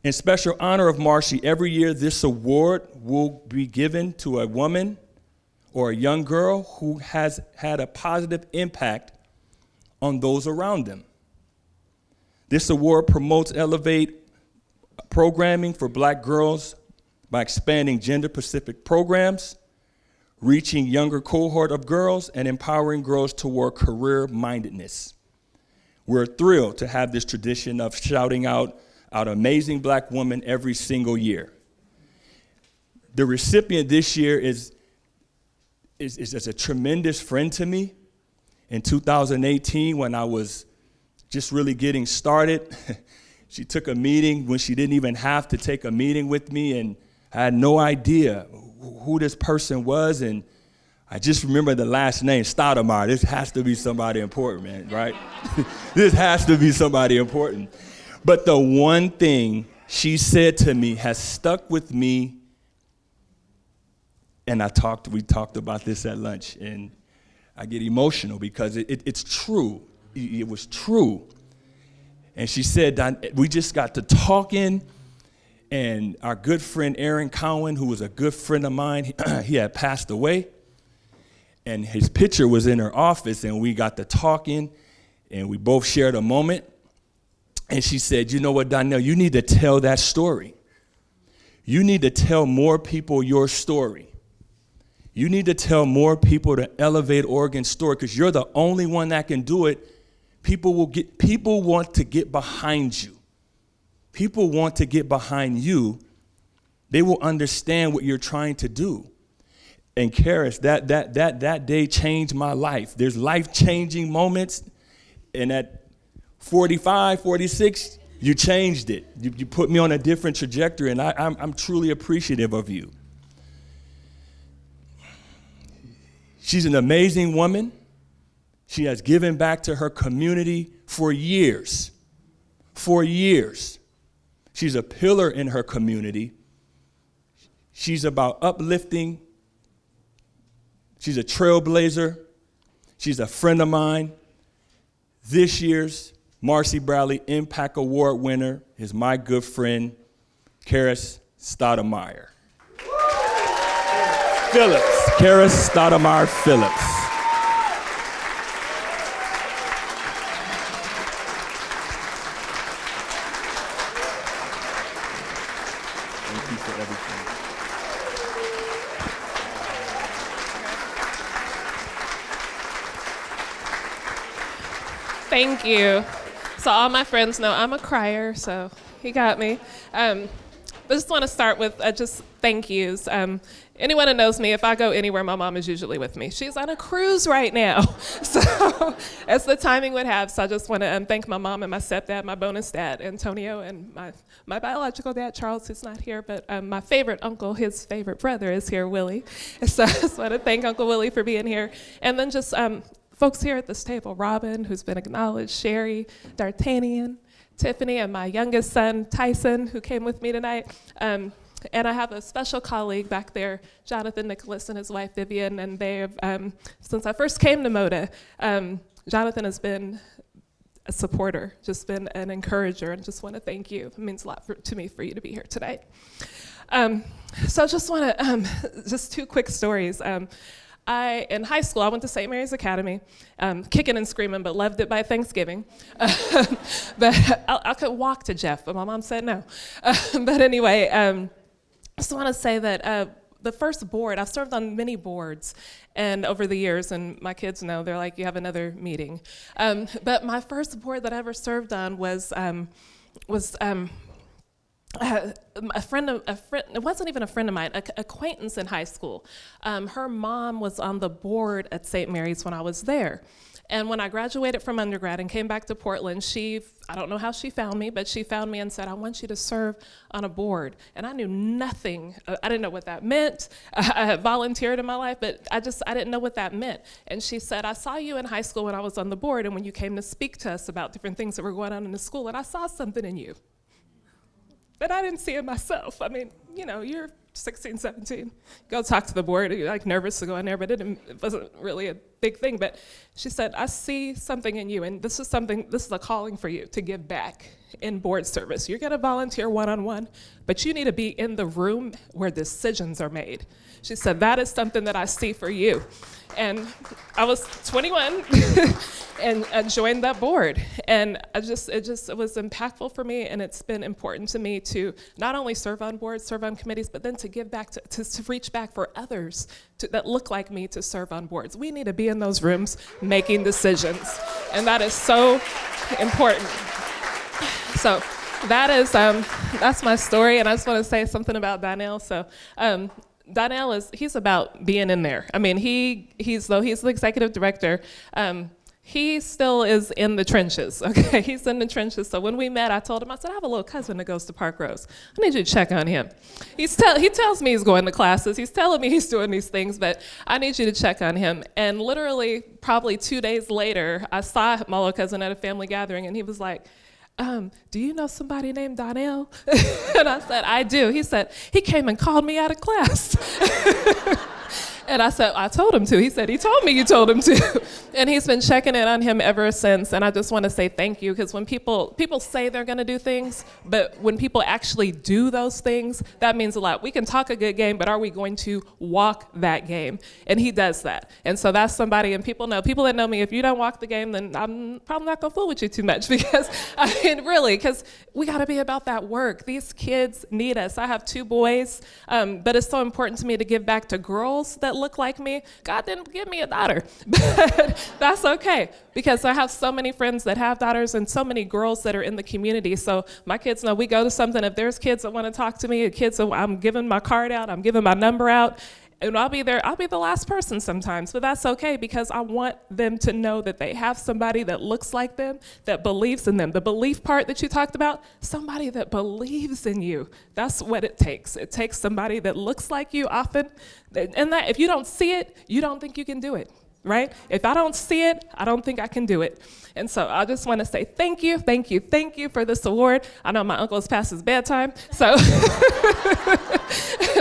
F: In special honor of Marcy, every year this award will be given to a woman or a young girl who has had a positive impact on those around them. This award promotes Elevate programming for Black girls by expanding gender-specific programs, reaching younger cohort of girls, and empowering girls toward career-mindedness. We're thrilled to have this tradition of shouting out an amazing Black woman every single year. The recipient this year is a tremendous friend to me. In 2018, when I was just really getting started, she took a meeting when she didn't even have to take a meeting with me, and I had no idea who this person was, and I just remember the last name, Stoudemire. This has to be somebody important, man, right? This has to be somebody important. But the one thing she said to me has stuck with me, and we talked about this at lunch, and I get emotional because it's true. It was true. And she said, we just got to talking, and our good friend Aaron Cowan, who was a good friend of mine, he had passed away, and his picture was in her office, and we got to talking, and we both shared a moment. And she said, you know what, Donnell, you need to tell that story. You need to tell more people your story. You need to tell more people the Elevate Oregon story, because you're the only one that can do it, People want to get behind you. People want to get behind you. They will understand what you're trying to do. And Karis, that day changed my life. There's life-changing moments, and at 45, 46, you changed it. You put me on a different trajectory, and I'm truly appreciative of you. She's an amazing woman. She has given back to her community for years. For years. She's a pillar in her community. She's about uplifting. She's a trailblazer. She's a friend of mine. This year's Marcy Bradley Impact Award winner is my good friend, Karis Stoudemire. Phillips. Karis Stoudemire Phillips. Thank you for everything.
H: Thank you. So all my friends know I'm a crier, so he got me. But just want to start with just thank yous. Anyone who knows me, if I go anywhere, my mom is usually with me. She's on a cruise right now. So as the timing would have, so I just want to thank my mom and my stepdad, my bonus dad, Antonio, and my biological dad, Charles, who's not here, but my favorite uncle, his favorite brother is here, Willie. So I just want to thank Uncle Willie for being here. And then just folks here at this table, Robin, who's been acknowledged, Sherry, D'Artagnan, Tiffany, and my youngest son, Tyson, who came with me tonight. And I have a special colleague back there, Jonathan Nicholas and his wife, Vivian, and they have, since I first came to MODA, Jonathan has been a supporter, just been an encourager, and just want to thank you. It means a lot to me for you to be here tonight. So I just want to, just two quick stories. In high school, I went to St. Mary's Academy, kicking and screaming, but loved it by Thanksgiving. But I could walk to Jeff, but my mom said no. But anyway, I just want to say that the first board, I've served on many boards, and over the years, and my kids know, they're like, you have another meeting. But my first board that I ever served on was a friend, it wasn't even a friend of mine, an acquaintance in high school. Her mom was on the board at St. Mary's when I was there. And when I graduated from undergrad and came back to Portland, I don't know how she found me, but she found me and said, I want you to serve on a board. And I knew nothing. I didn't know what that meant. I had volunteered in my life, but I didn't know what that meant. And she said, I saw you in high school when I was on the board and when you came to speak to us about different things that were going on in the school, and I saw something in you that I didn't see in myself. I mean, you're 16, 17. Go talk to the board. You're like nervous to go in there, but it wasn't really a big thing. But she said, I see something in you, and this is a calling for you to give back in board service. You're gonna volunteer one-on-one, but you need to be in the room where decisions are made. She said, that is something that I see for you. And I was 21 and I joined that board. And it was impactful for me, and it's been important to me to not only serve on boards, serve on committees, but then to give back, to reach back for others that look like me to serve on boards. We need to be in those rooms making decisions. And that is so important. So that's my story, and I just want to say something about Donnell. So Donnell he's about being in there. I mean, he's the executive director. He still is in the trenches, okay? He's in the trenches. So when we met, I told him, I said, I have a little cousin that goes to Parkrose. I need you to check on him. He tells me he's going to classes. He's telling me he's doing these things, but I need you to check on him. And literally, probably 2 days later, I saw my little cousin at a family gathering, and he was like, do you know somebody named Donnell? And I said, I do. He said, he came and called me out of class. And I said, I told him to. He said, he told me you told him to. And he's been checking in on him ever since. And I just want to say thank you, because when people say they're going to do things, but when people actually do those things, that means a lot. We can talk a good game, but are we going to walk that game? And he does that. And so that's somebody, and people that know me, if you don't walk the game, then I'm probably not going to fool with you too much, because, I mean, really, because we got to be about that work. These kids need us. I have 2 boys, but it's so important to me to give back to girls that look like me. God didn't give me a daughter, but that's okay because I have so many friends that have daughters and so many girls that are in the community. So my kids know we go to something, if there's kids that want to talk to me, kids, I'm giving my card out, I'm giving my number out. And I'll be there, I'll be the last person sometimes, but that's okay because I want them to know that they have somebody that looks like them, that believes in them. The belief part that you talked about, somebody that believes in you. That's what it takes. It takes somebody that looks like you often, and that if you don't see it, you don't think you can do it, right? If I don't see it, I don't think I can do it. And so I just want to say thank you for this award. I know my uncle is past his bedtime, so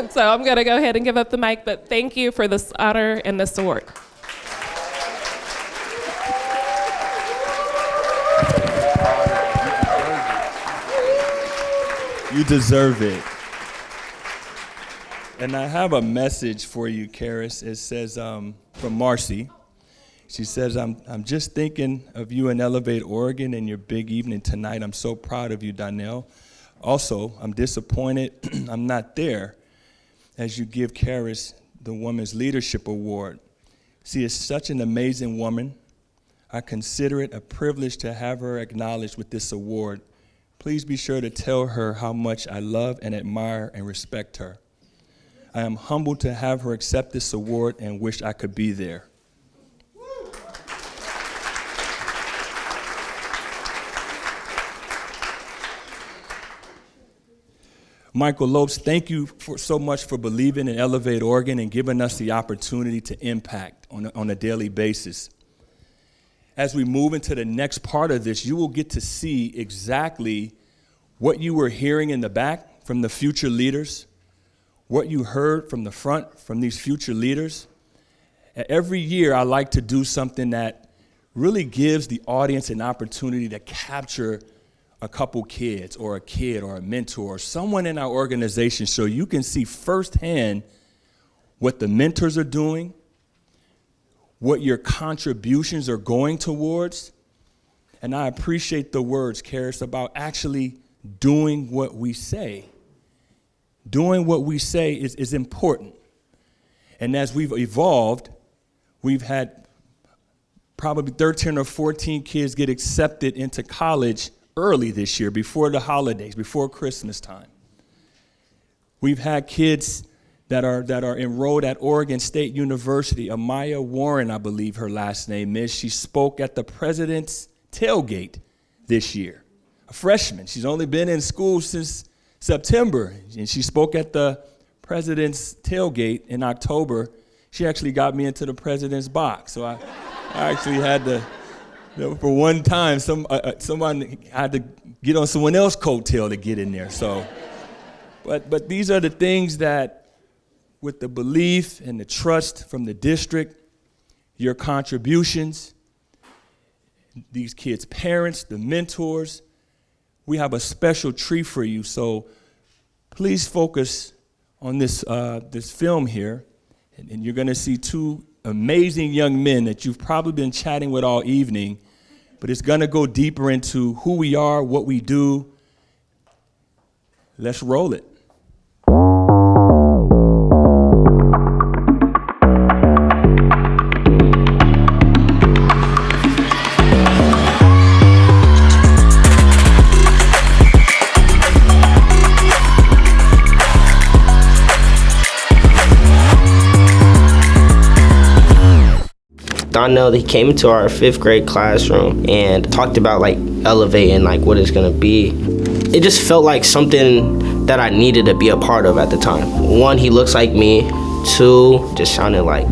H: so I'm going to go ahead and give up the mic, but thank you for this honor and this award.
F: You deserve it. And I have a message for you, Karis. It says from Marcy. She says, I'm just thinking of you in Elevate, Oregon, and your big evening tonight. I'm so proud of you, Donnell. Also, I'm disappointed I'm not there as you give Karis the Women's Leadership Award. She is such an amazing woman. I consider it a privilege to have her acknowledged with this award. Please be sure to tell her how much I love and admire and respect her. I am humbled to have her accept this award and wish I could be there. Michael Lopes, thank you so much for believing in Elevate Oregon and giving us the opportunity to impact on a daily basis. As we move into the next part of this, you will get to see exactly what you were hearing in the back from the future leaders, what you heard from the front from these future leaders. Every year, I like to do something that really gives the audience an opportunity to capture a couple kids or a kid or a mentor or someone in our organization so you can see firsthand what the mentors are doing, what your contributions are going towards. And I appreciate the words, Karis, about actually doing what we say. Doing what we say is important. And as we've evolved, we've had probably 13 or 14 kids get accepted into college early this year, before the holidays, before Christmas time. We've had kids that are enrolled at Oregon State University. Amaya Warren, I believe her last name is. She spoke at the President's Tailgate this year. A freshman. She's only been in school since September, and she spoke at the President's Tailgate in October. She actually got me into the President's box, so I actually had to. For one time, someone had to get on someone else's coattail to get in there. So, but these are the things that, with the belief and the trust from the district, your contributions, these kids' parents, the mentors, we have a special treat for you. So, please focus on this film here, and you're going to see two amazing young men that you've probably been chatting with all evening. But it's going to go deeper into who we are, what we do. Let's roll it.
I: Donnell, he came into our 5th grade classroom and talked about like elevating, like what it's gonna be. It just felt like something that I needed to be a part of at the time. 1, he looks like me. 2, just sounded like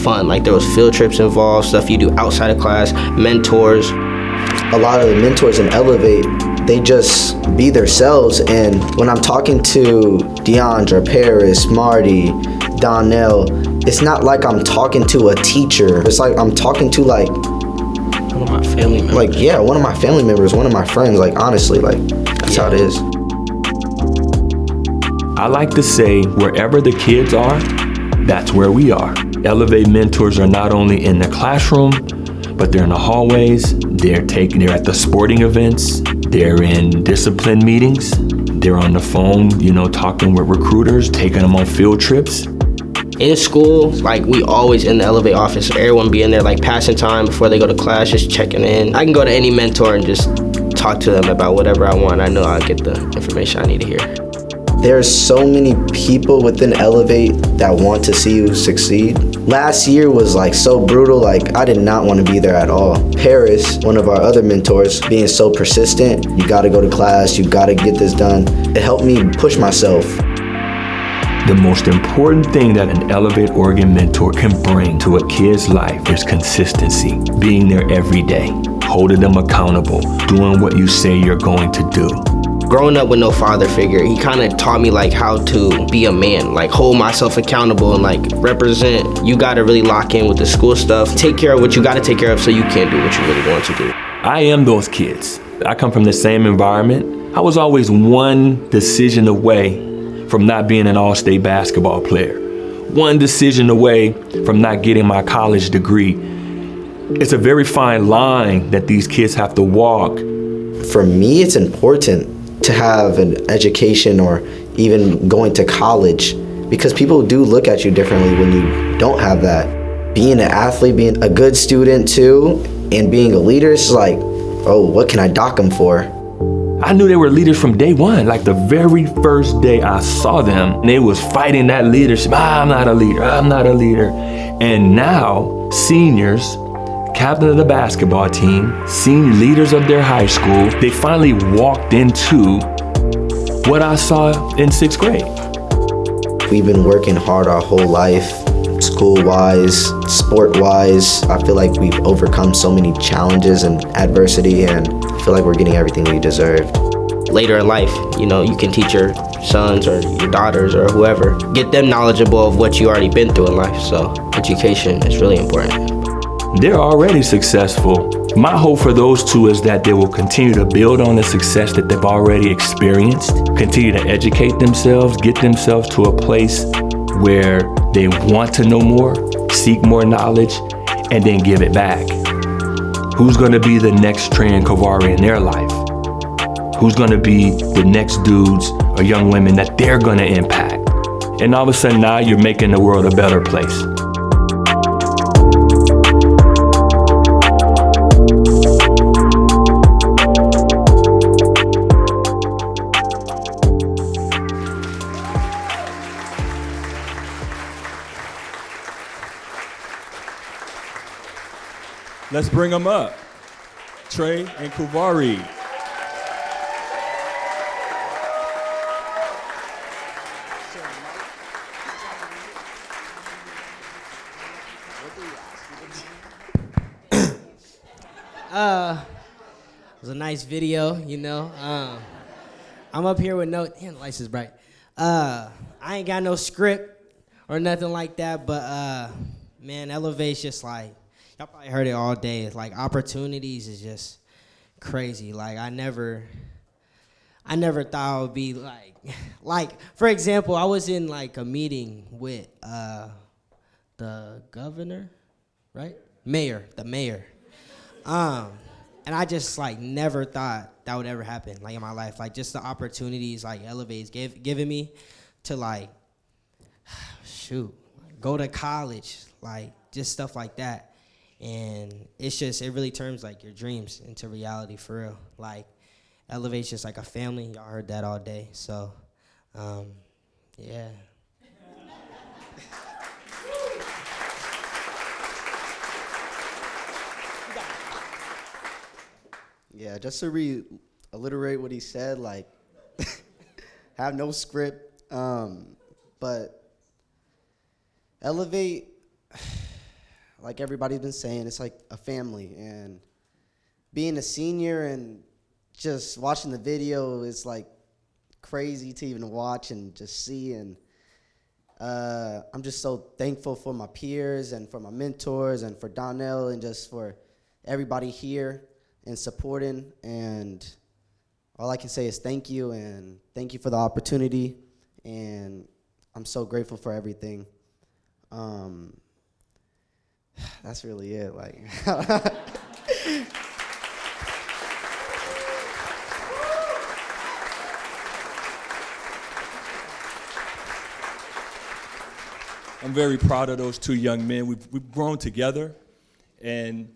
I: fun. Like there was field trips involved, stuff you do outside of class, mentors.
J: A lot of the mentors in Elevate, they just be themselves. And when I'm talking to Deandra, Paris, Marty, Donnell, it's not like I'm talking to a teacher. It's like I'm talking to like
I: one of my family members.
J: Like, yeah, one of my family members, one of my friends. Like, honestly, like, that's how it is.
F: I like to say, wherever the kids are, that's where we are. Elevate mentors are not only in the classroom, but they're in the hallways, they're at the sporting events, they're in discipline meetings, they're on the phone, talking with recruiters, taking them on field trips.
I: In school, like we always in the Elevate office, everyone be in there like passing time before they go to class, just checking in. I can go to any mentor and just talk to them about whatever I want. I know I'll get the information I need to hear.
J: There's so many people within Elevate that want to see you succeed. Last year was like so brutal, like I did not want to be there at all. Paris, one of our other mentors, being so persistent, you gotta go to class, you gotta get this done. It helped me push myself.
F: The most important thing that an Elevate Oregon mentor can bring to a kid's life is consistency. Being there every day, holding them accountable, doing what you say you're going to do.
I: Growing up with no father figure, he kind of taught me like how to be a man, like hold myself accountable and like represent. You gotta really lock in with the school stuff. Take care of what you gotta take care of so you can do what you really want to do.
F: I am those kids. I come from the same environment. I was always one decision away from not being an all-state basketball player. One decision away from not getting my college degree. It's a very fine line that these kids have to walk.
J: For me, it's important to have an education or even going to college because people do look at you differently when you don't have that. Being an athlete, being a good student too, and being a leader, it's like, oh, what can I dock them for?
F: I knew they were leaders from day one. Like the very first day I saw them, they was fighting that leadership. I'm not a leader, I'm not a leader. And now, seniors, captain of the basketball team, senior leaders of their high school, they finally walked into what I saw in 6th grade.
J: We've been working hard our whole life, school-wise, sport-wise. I feel like we've overcome so many challenges and adversity, and I feel like we're getting everything we deserved.
I: Later in life, you know, you can teach your sons or your daughters or whoever, get them knowledgeable of what you already been through in life. So education is really important.
F: They're already successful. My hope for those two is that they will continue to build on the success that they've already experienced, continue to educate themselves, get themselves to a place where they want to know more, seek more knowledge, and then give it back. Who's gonna be the next Trey and Kavari in their life? Who's gonna be the next dudes or young women that they're gonna impact? And all of a sudden now you're making the world a better place. Let's bring them up. Trey and Kavari.
K: It was a nice video, you know. I'm up here with no, damn, the lights is bright. I ain't got no script or nothing like that, but man, Elevate's just like, y'all probably heard it all day. It's like opportunities is just crazy. Like I never thought I would be like for example, I was in like a meeting with the governor, right? The mayor. And I just like never thought that would ever happen like in my life. Like just the opportunities like Elevate's giving me to like go to college, like just stuff like that. And it's just, it really turns like your dreams into reality for real. Like Elevate's just like a family. Y'all heard that all day. So, yeah.
L: Yeah, just to reiterate what he said, like, have no script, but Elevate, like everybody's been saying, it's like a family, and being a senior and just watching the video is like crazy to even watch and just see, and I'm just so thankful for my peers and for my mentors and for Donnell and just for everybody here and supporting, and all I can say is thank you, and thank you for the opportunity, and I'm so grateful for everything. That's really it. Like,
F: I'm very proud of those two young men. We've grown together, and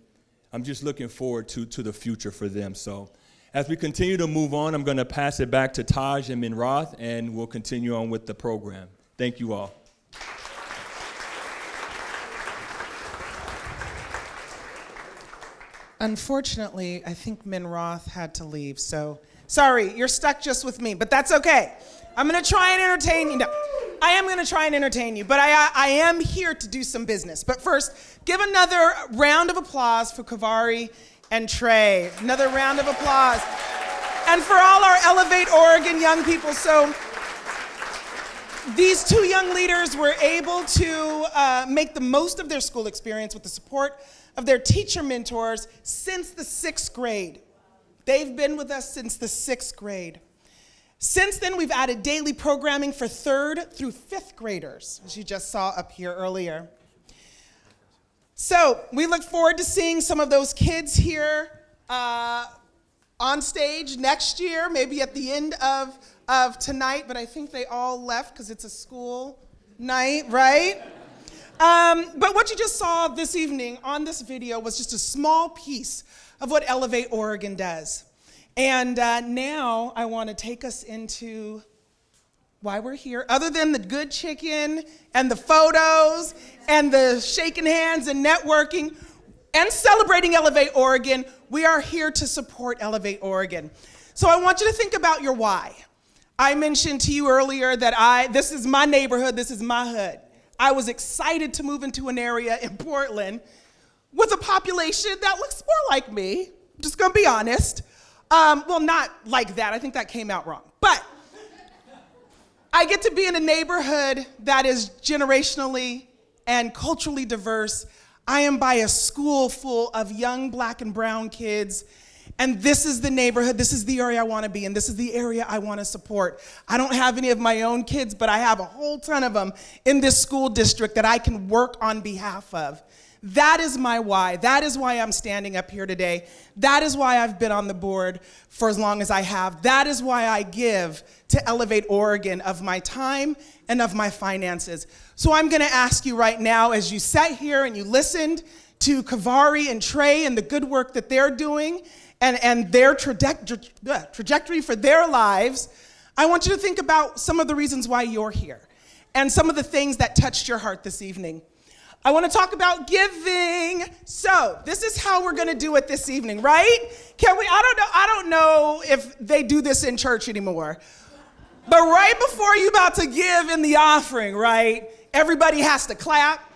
F: I'm just looking forward to the future for them. So as we continue to move on, I'm going to pass it back to Taj and Minroth, and we'll continue on with the program. Thank you all.
A: Unfortunately, I think Minroth had to leave, so sorry, you're stuck just with me, but that's okay. I'm gonna try and entertain you. No, I am gonna try and entertain you, but I am here to do some business. But first, give another round of applause for Kavari and Trey. Another round of applause. And for all our Elevate Oregon young people, so these two young leaders were able to make the most of their school experience with the support of their teacher mentors since the 6th grade. They've been with us since the 6th grade. Since then, we've added daily programming for 3rd through 5th graders, as you just saw up here earlier. So we look forward to seeing some of those kids here on stage next year, maybe at the end of tonight, but I think they all left because it's a school night, right? But what you just saw this evening on this video was just a small piece of what Elevate Oregon does. And now I want to take us into why we're here. Other than the good chicken and the photos and the shaking hands and networking and celebrating Elevate Oregon, we are here to support Elevate Oregon. So I want you to think about your why. I mentioned to you earlier that this is my neighborhood, this is my hood. I was excited to move into an area in Portland with a population that looks more like me. I'm just gonna be honest. Well, not like that, I think that came out wrong. But I get to be in a neighborhood that is generationally and culturally diverse. I am by a school full of young Black and brown kids, and this is the neighborhood, this is the area I wanna be in, this is the area I wanna support. I don't have any of my own kids, but I have a whole ton of them in this school district that I can work on behalf of. That is my why. That is why I'm standing up here today. That is why I've been on the board for as long as I have. That is why I give to Elevate Oregon of my time and of my finances. So I'm gonna ask you right now, as you sat here and you listened to Kavari and Trey and the good work that they're doing and their trajectory for their lives, I want you to think about some of the reasons why you're here and some of the things that touched your heart this evening. I want to talk about giving. So this is how we're going to do it this evening, right? Can we? I don't know if they do this in church anymore. But right before you're about to give in the offering, right, everybody has to clap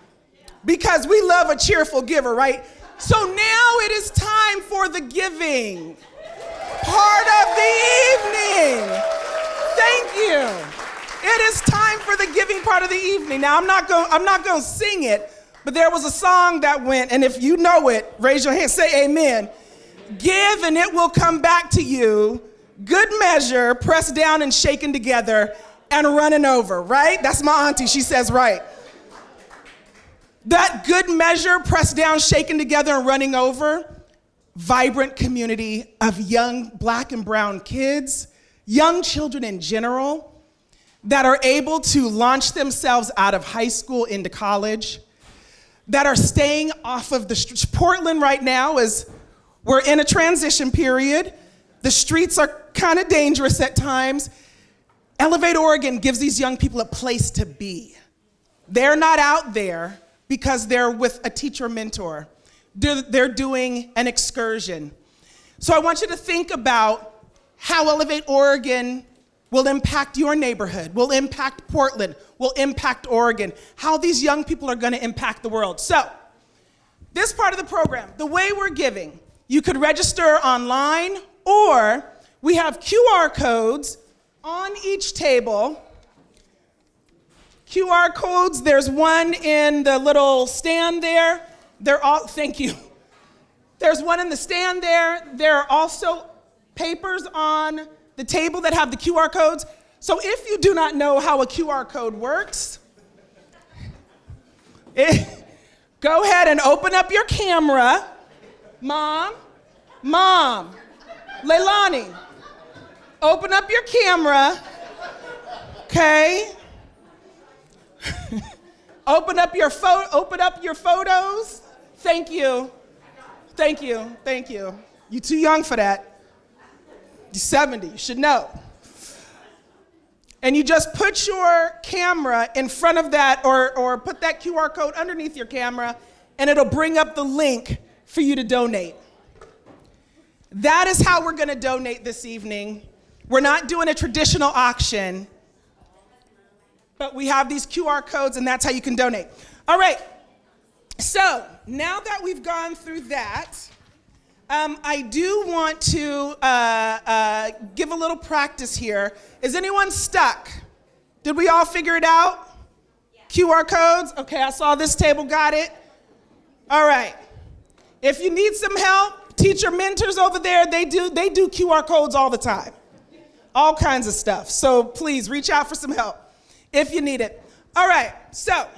A: because we love a cheerful giver, right? So now it is time for the giving part of the evening. Thank you. It is time for the giving part of the evening. Now I'm not going to sing it, but there was a song that went, and if you know it, raise your hand, say amen. Give and it will come back to you. Good measure, pressed down and shaken together and running over, right? That's my auntie, she says right. That good measure, pressed down, shaken together and running over, vibrant community of young Black and brown kids, young children in general, that are able to launch themselves out of high school into college, that are staying off of the streets. Portland right now we're in a transition period. The streets are kind of dangerous at times. Elevate Oregon gives these young people a place to be. They're not out there because they're with a teacher mentor. They're doing an excursion. So I want you to think about how Elevate Oregon will impact your neighborhood, will impact Portland, will impact Oregon, how these young people are gonna impact the world. So, this part of the program, the way we're giving, you could register online, or we have QR codes on each table. QR codes, there's one in the little stand there. Thank you. There's one in the stand there. There are also papers on the table that have the QR codes. So if you do not know how a QR code works, go ahead and open up your camera. Mom, Leilani, open up your camera, okay? Open up your photos. Thank you. Thank you. Thank you. You're too young for that. You're 70. You should know. And you just put your camera in front of that or put that QR code underneath your camera, and it'll bring up the link for you to donate. That is how we're going to donate this evening. We're not doing a traditional auction, but we have these QR codes, and that's how you can donate. All right. So now that we've gone through that, I do want to give a little practice here. Is anyone stuck? Did we all figure it out? Yeah. QR codes? Okay, I saw this table got it. All right. If you need some help, teacher mentors over there, they do QR codes all the time. All kinds of stuff. So please reach out for some help if you need it. All right, so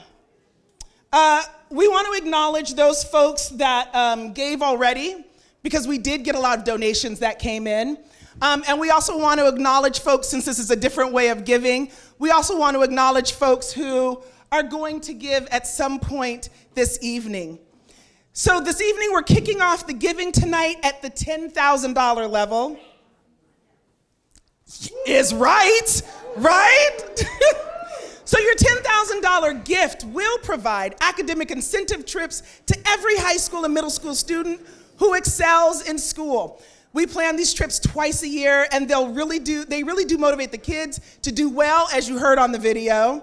A: we want to acknowledge those folks that gave already, because we did get a lot of donations that came in. And we also want to acknowledge folks, since this is a different way of giving, we also want to acknowledge folks who are going to give at some point this evening. So this evening, we're kicking off the giving tonight at the $10,000 level. Is right? So your $10,000 gift will provide academic incentive trips to every high school and middle school student who excels in school. We plan these trips twice a year, and they really do motivate the kids to do well, as you heard on the video.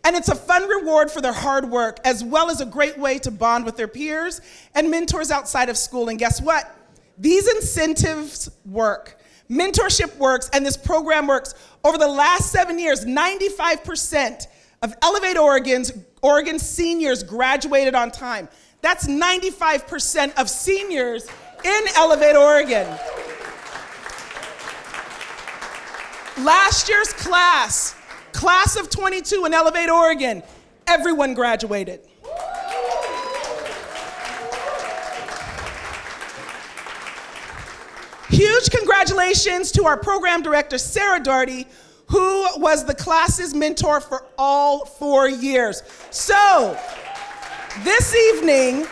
A: And it's a fun reward for their hard work, as well as a great way to bond with their peers and mentors outside of school. And guess what? These incentives work. Mentorship works, and this program works. Over the last 7 years, 95% of Elevate Oregon seniors graduated on time. That's 95% of seniors in Elevate Oregon. Last year's class of 22 in Elevate Oregon, everyone graduated. Huge congratulations to our program director, Sarah Darty, who was the class's mentor for all 4 years. So, this evening,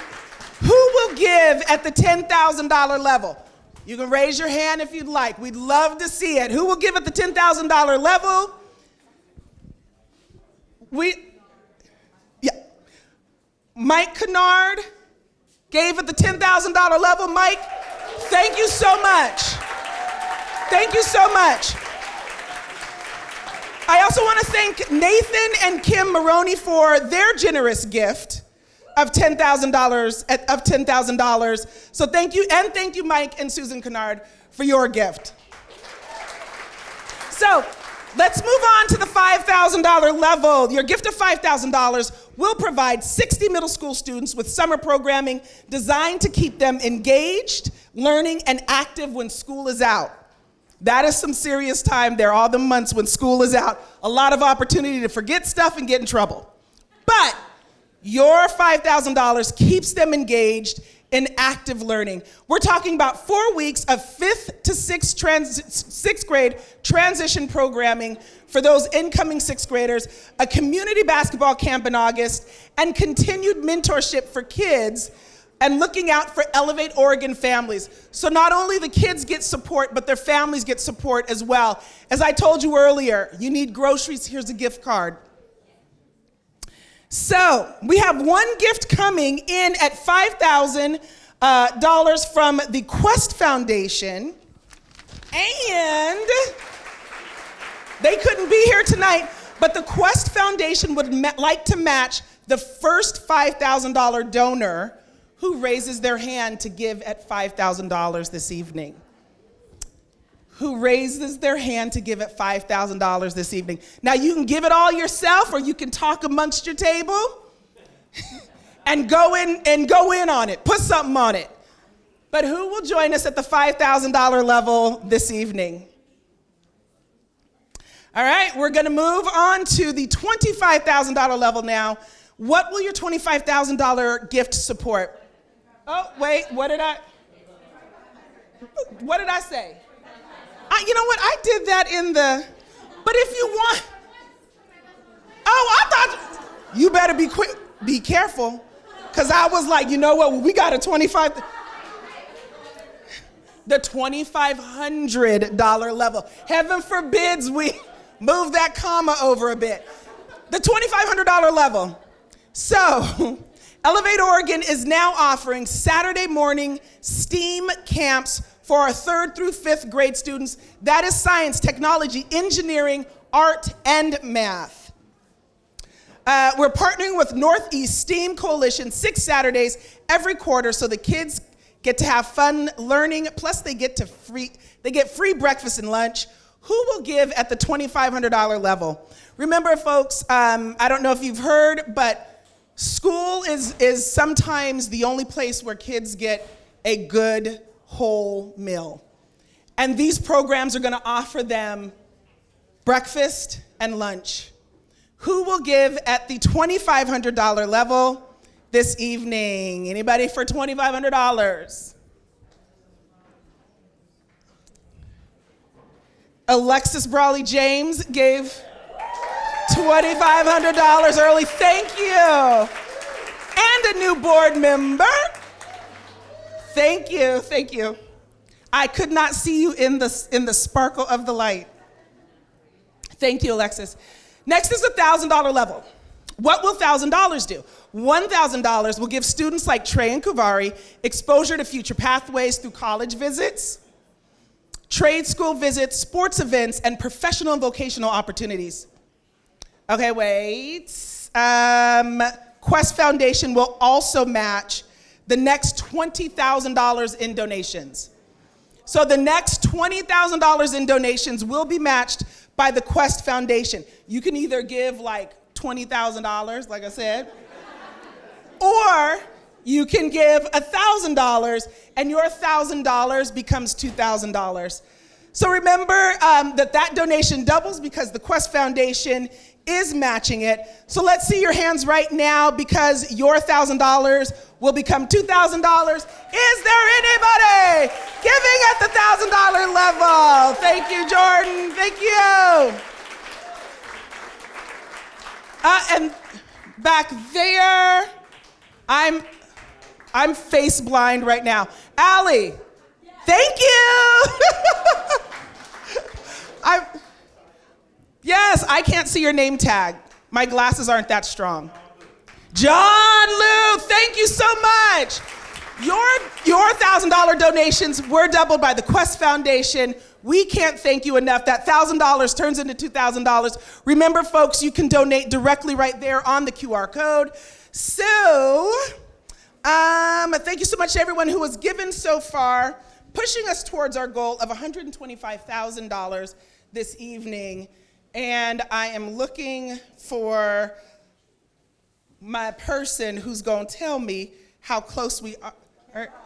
A: who will give at the $10,000 level? You can raise your hand if you'd like. We'd love to see it. Who will give at the $10,000 level? Mike Kennard gave at the $10,000 level. Mike, thank you so much. Thank you so much. I also want to thank Nathan and Kim Maroney for their generous gift of $10,000. So thank you, and thank you, Mike and Susan Kennard, for your gift. So let's move on to the $5,000 level. Your gift of $5,000 will provide 60 middle school students with summer programming designed to keep them engaged, learning, and active when school is out. That is some serious time there, all the months when school is out. A lot of opportunity to forget stuff and get in trouble. But your $5,000 keeps them engaged in active learning. We're talking about 4 weeks of 5th to 6th grade transition programming for those incoming 6th graders, a community basketball camp in August, and continued mentorship for kids and looking out for Elevate Oregon families. So not only the kids get support, but their families get support as well. As I told you earlier, you need groceries, here's a gift card. So we have one gift coming in at $5,000 from the Quest Foundation, and they couldn't be here tonight, but the Quest Foundation would like to match the first $5,000 donor who raises their hand to give at $5,000 this evening. Who raises their hand to give at $5,000 this evening. Now you can give it all yourself, or you can talk amongst your table and go in on it. Put something on it. But who will join us at the $5,000 level this evening? All right, we're going to move on to the $25,000 level now. What will your $25,000 gift support? Oh, wait, what did I say? You know what, I did that in the, but if you want, oh, I thought, You better be careful, because I was like, you know what, we got a the $2,500 level. Heaven forbids we move that comma over a bit. The $2,500 level. So, Elevate Oregon is now offering Saturday morning STEAM camps for our 3rd through 5th grade students. That is science, technology, engineering, art, and math. We're partnering with Northeast STEAM Coalition 6 Saturdays every quarter, so the kids get to have fun learning, plus they get free breakfast and lunch. Who will give at the $2,500 level? Remember, folks, I don't know if you've heard, but school is sometimes the only place where kids get a good whole meal. And these programs are gonna offer them breakfast and lunch. Who will give at the $2,500 level this evening? Anybody for $2,500? Alexis Brawley James gave $2,500 early. Thank you. And a new board member. Thank you, thank you. I could not see you in the sparkle of the light. Thank you, Alexis. Next is the $1,000 level. What will $1,000 do? $1,000 will give students like Trey and Kuvari exposure to future pathways through college visits, trade school visits, sports events, and professional and vocational opportunities. Okay, wait. Quest Foundation will also match the next $20,000 in donations. So the next $20,000 in donations will be matched by the Quest Foundation. You can either give like $20,000, like I said, or you can give $1,000 and your $1,000 becomes $2,000. So remember that donation doubles because the Quest Foundation is matching it. So let's see your hands right now because your $1,000 will become $2,000. Is there anybody giving at the $1,000 level? Thank you, Jordan. Thank you. And back there, I'm face blind right now. Allie, thank you. Yes, I can't see your name tag. My glasses aren't that strong. John Lou, thank you so much. Your $1,000 donations were doubled by the Quest Foundation. We can't thank you enough. That $1,000 turns into $2,000. Remember, folks, you can donate directly right there on the QR code. So, thank you so much to everyone who has given so far, pushing us towards our goal of $125,000 this evening. And I am looking for my person who's going to tell me how close we are.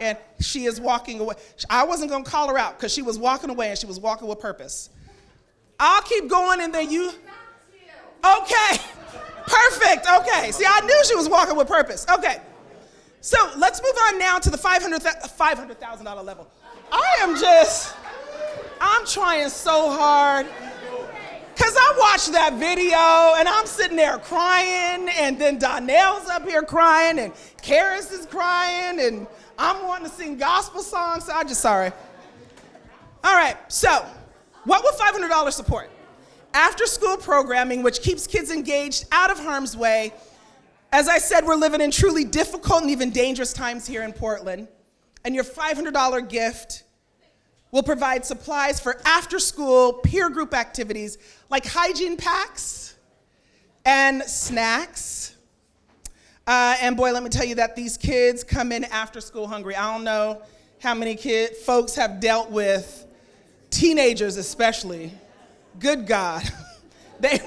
A: And she is walking away. I wasn't going to call her out because she was walking away and she was walking with purpose. I'll keep going and then you. Okay. Perfect. Okay. See, I knew she was walking with purpose. Okay. So let's move on now to the $500,000 level. I'm trying so hard. Because I watched that video and I'm sitting there crying and then Donnell's up here crying and Karis is crying and I'm wanting to sing gospel songs, so I'm just sorry. All right, so what will $500 support? After school programming, which keeps kids engaged out of harm's way. As I said, we're living in truly difficult and even dangerous times here in Portland. And your $500 gift will provide supplies for after-school peer group activities like hygiene packs and snacks. And boy, let me tell you that these kids come in after school hungry. I don't know how many folks have dealt with teenagers especially. Good God. They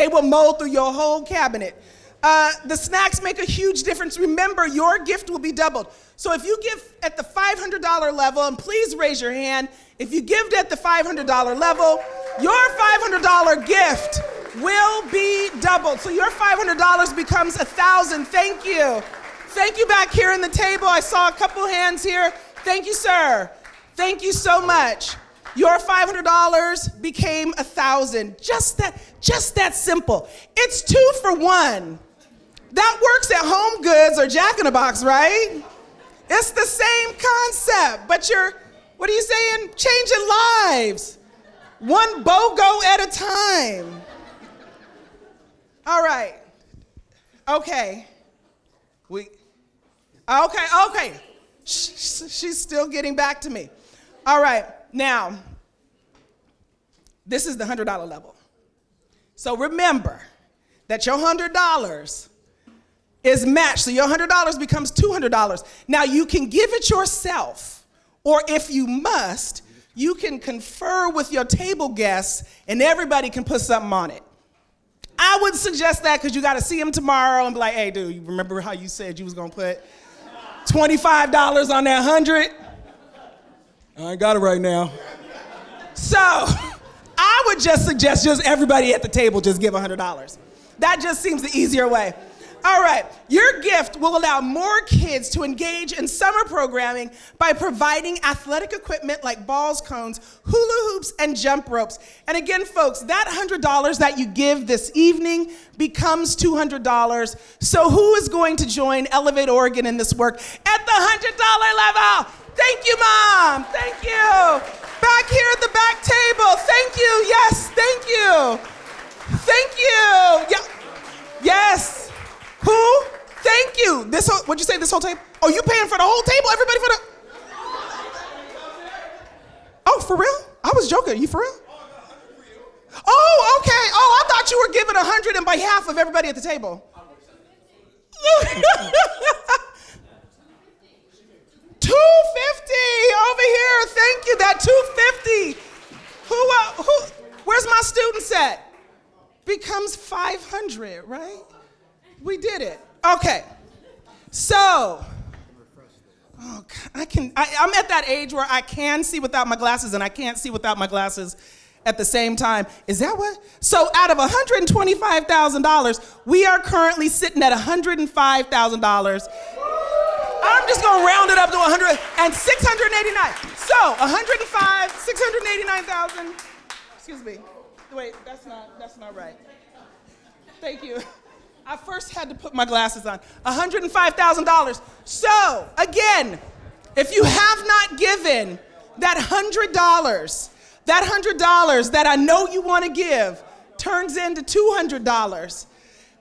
A: will mold through your whole cabinet. The snacks make a huge difference. Remember, your gift will be doubled. So if you give at the $500 level, and please raise your hand, if you give at the $500 level, your $500 gift will be doubled. So your $500 becomes $1,000. Thank you. Thank you back here in the table. I saw a couple hands here. Thank you, sir. Thank you so much. Your $500 became $1,000. Just that simple. It's 2 for 1. That works at Home Goods or Jack in the Box, right? It's the same concept, but you're, what are you saying? Changing lives. One BOGO at a time. All right. Okay. Okay. She's still getting back to me. All right. Now, this is the $100 level. So remember that your $100 is matched. So your $100 becomes $200. Now you can give it yourself, or if you must, you can confer with your table guests and everybody can put something on it. I would suggest that because you got to see him tomorrow and be like, hey, dude, you remember how you said you was going to put $25 on that 100? I ain't got it right now. So I would just suggest just everybody at the table just give $100. That just seems the easier way. All right, your gift will allow more kids to engage in summer programming by providing athletic equipment like balls, cones, hula hoops, and jump ropes. And again, folks, that $100 that you give this evening becomes $200. So who is going to join Elevate Oregon in this work at the $100 level? Thank you, Mom. Thank you. Back here at the back table. Thank you. Yes, thank you. Thank you. Yeah. Yes. Who? Thank you. This whole, what'd you say, this whole table? Oh, you paying for the whole table? Everybody for the... Oh, for real? I was joking. You for real? Oh, okay. Oh, I thought you were giving 100 on behalf of everybody at the table. $250 over here. Thank you. That $250. Who? Where's my students at? Becomes $500, right? We did it. Okay. So, I'm at that age where I can see without my glasses and I can't see without my glasses at the same time. Is that what? So out of $125,000, we are currently sitting at $105,000. I'm just gonna round it up to 100 and 689. So 105, 689,000. Excuse me. Wait, that's not right. Thank you. I first had to put my glasses on. $105,000. So, again, if you have not given that $100 that I know you want to give turns into $200.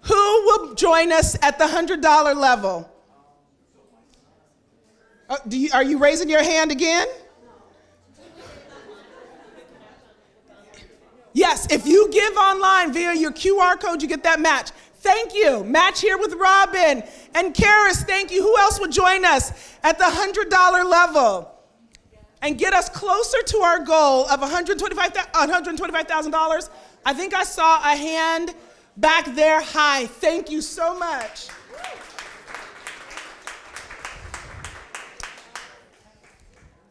A: Who will join us at the $100 level? Are you raising your hand again? Yes, if you give online via your QR code, you get that match. Thank you. Match here with Robin and Karis. Thank you. Who else would join us at the $100 level and get us closer to our goal of $125,000? I think I saw a hand back there. Hi. Thank you so much.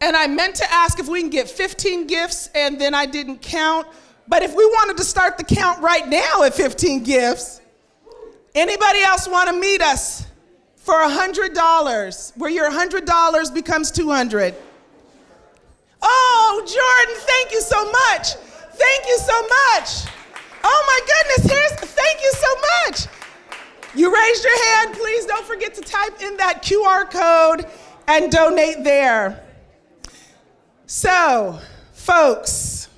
A: And I meant to ask if we can get 15 gifts, and then I didn't count. But if we wanted to start the count right now at 15 gifts, anybody else want to meet us for $100, where your $100 becomes $200? Oh, Jordan, thank you so much. Thank you so much. Oh my goodness, thank you so much. You raised your hand. Please don't forget to type in that QR code and donate there. So, folks,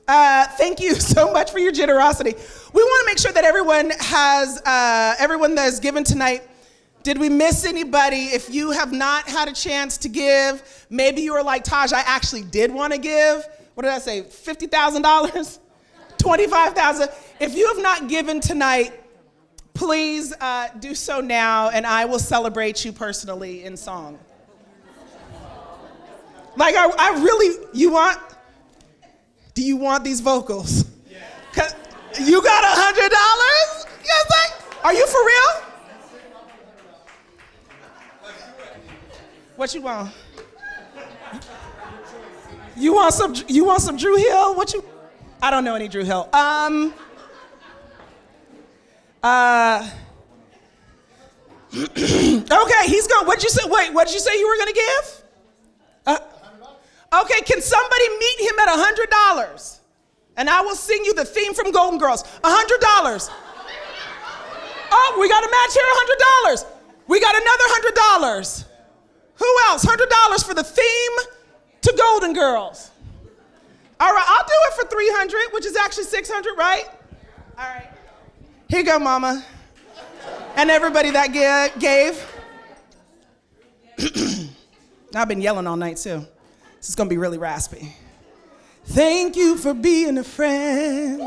A: thank you so much for your generosity. We want to make sure that everyone that is given tonight. Did we miss anybody? If you have not had a chance to give, maybe you were like, Taj, I actually did want to give. What did I say, $50,000? $25,000? If you have not given tonight, please do so now, and I will celebrate you personally in song. Like, do you want these vocals? Yeah. 'Cause you got $100? Yes, are you for real? What you want? You want some Drew Hill? I don't know any Drew Hill. Okay, he's going. What'd you say? Wait, what'd you say you were gonna give? Okay, can somebody meet him at $100? And I will sing you the theme from Golden Girls. $100. Oh, we got a match here, $100. We got another $100. Who else? $100 for the theme to Golden Girls. All right, I'll do it for $300, which is actually $600, right? All right. Here you go, Mama. And everybody that gave. I've been yelling all night, too. This is going to be really raspy. Thank you for being a friend.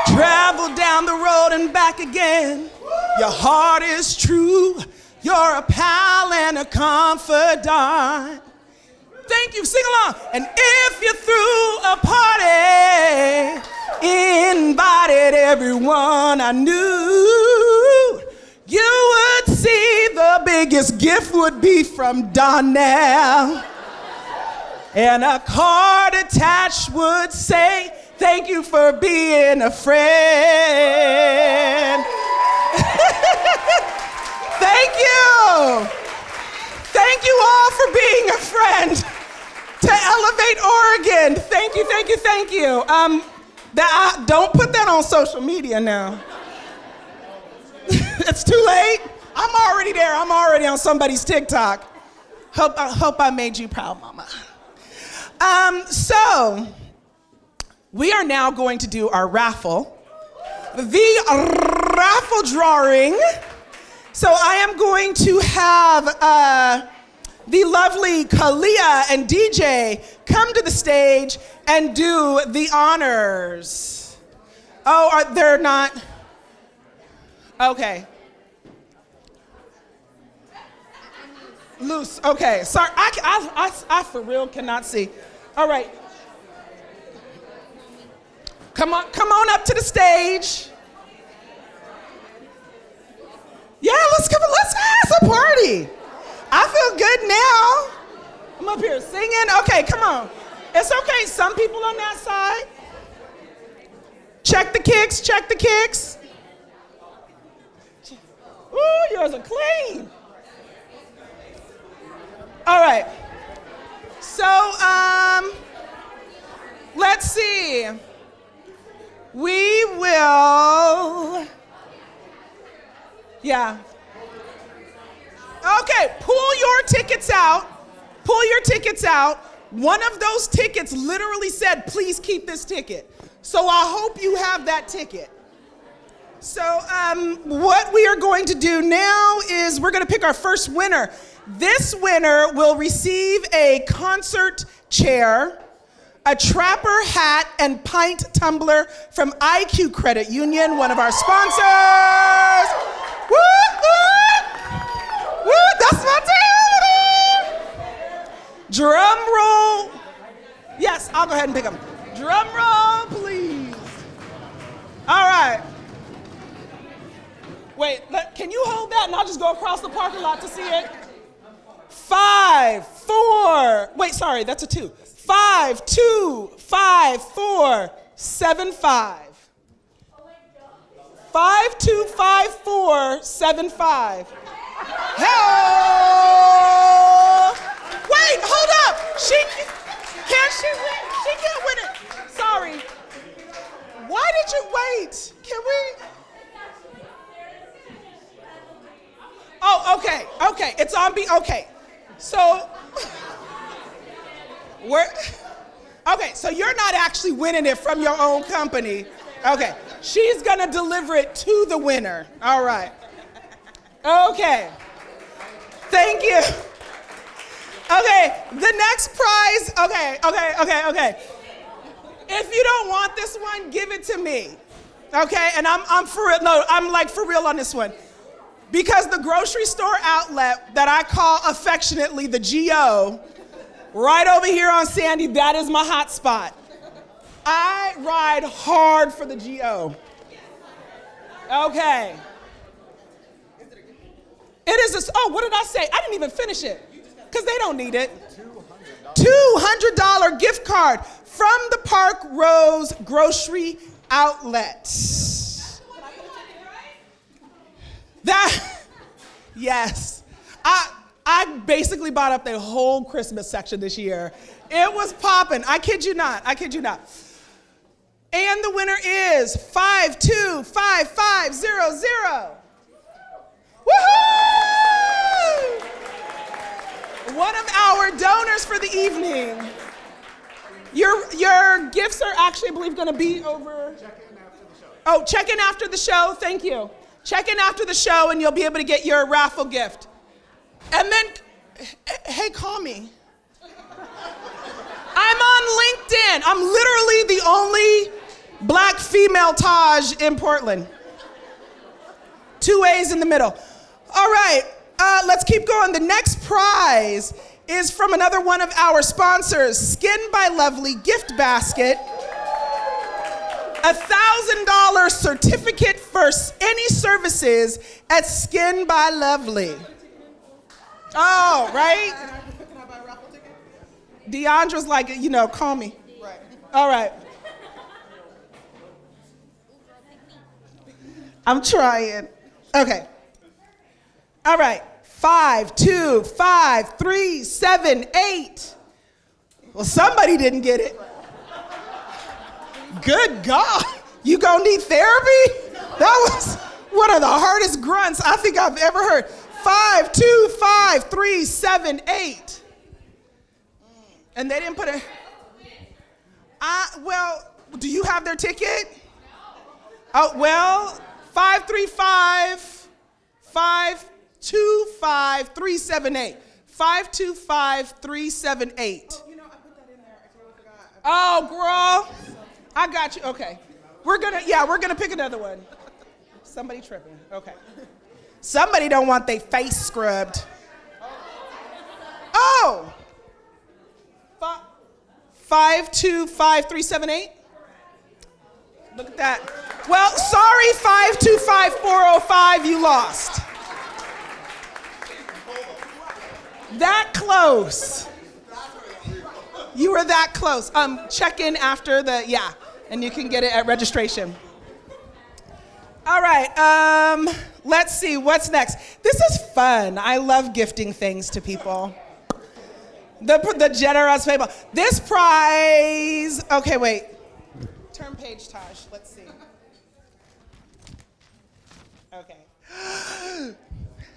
A: Travel down the road and back again. Your heart is true. You're a pal and a confidant. Thank you, sing along. And if you threw a party, invited everyone I knew, you would see the biggest gift would be from Donnell. And a card attached would say, thank you for being a friend. Thank you. Thank you all for being a friend to Elevate Oregon. Thank you, thank you, thank you. Don't put that on social media now. It's too late. I'm already there. I'm already on somebody's TikTok. Hope I made you proud, Mama. So we are now going to do our raffle. The raffle drawing. So I am going to have the lovely Kalia and DJ come to the stage and do the honors. Oh, they're not? Okay. Loose, okay. Sorry, I for real cannot see. All right. Come on up to the stage. Yeah, let's have a party. I feel good now. I'm up here singing. Okay, come on. It's okay, some people on that side. Check the kicks, check the kicks. Ooh, yours are clean. All right. So, let's see. We will, yeah. Okay, pull your tickets out. Pull your tickets out. One of those tickets literally said, please keep this ticket. So I hope you have that ticket. So what we are going to do now is we're going to pick our first winner. This winner will receive a concert chair, a trapper hat, and pint tumbler from IQ Credit Union, one of our sponsors. Woo, woo, woo, that's my team. Drum roll. Yes, I'll go ahead and pick them. Drum roll, please. All right. Wait, can you hold that and I'll just go across the parking lot to see it? 5, 4, wait, sorry, that's a 2. 5, 2, 5, 4, 7, 5. 5, 2, 5, 4, 7, 5. Hello! Wait, hold up! She can't win it. Sorry. Why did you wait? Can we? Oh, okay, it's on B, okay. So, so you're not actually winning it from your own company. Okay, she's gonna deliver it to the winner. All right. Okay, thank you. Okay, the next prize, okay. If you don't want this one, give it to me. Okay, and I'm for real, no, I'm like for real on this one. Because the grocery store outlet that I call affectionately the GO, right over here on Sandy, that is my hot spot. I ride hard for the GO. Okay. It is a, oh, what did I say? I didn't even finish it, because they don't need it. $200 gift card from the Parkrose grocery outlet. That, yes. I basically bought up the whole Christmas section this year. It was popping. I kid you not. And the winner is 525500. Woohoo! One of our donors for the evening. Your gifts are actually, I believe, going to be over. Oh, check in after the show. Thank you. Check in after the show, and you'll be able to get your raffle gift. And then, hey, call me. I'm on LinkedIn. I'm literally the only black female Taj in Portland. 2 A's in the middle. All right, let's keep going. The next prize is from another one of our sponsors, Skin by Lovely gift basket. $1,000 certificate for any services at Skin by Lovely. Oh, right? Deandra's like, call me. Right. All right. I'm trying. Okay. All right. 5, 2, 5, 3, 7, 8. Well, somebody didn't get it. Good God. You gonna need therapy? That was one of the hardest grunts I think I've ever heard. 5, 2, 5, 3, 7, 8. And they didn't put a. Well, do you have their ticket? Oh, well, 535 525 378. 525 378. Oh, I put that in there. I totally forgot. Oh, girl. I got you. Okay. We're gonna pick another one. Somebody tripping. Okay. Somebody don't want their face scrubbed. Oh. 525 378. Look at that. Well, sorry, 525 405. You lost. That close. You were that close. Check in after and you can get it at registration. All right, let's see, what's next? This is fun. I love gifting things to people. The generous people. This prize, okay, wait. Turn page, Taj, let's see. Okay.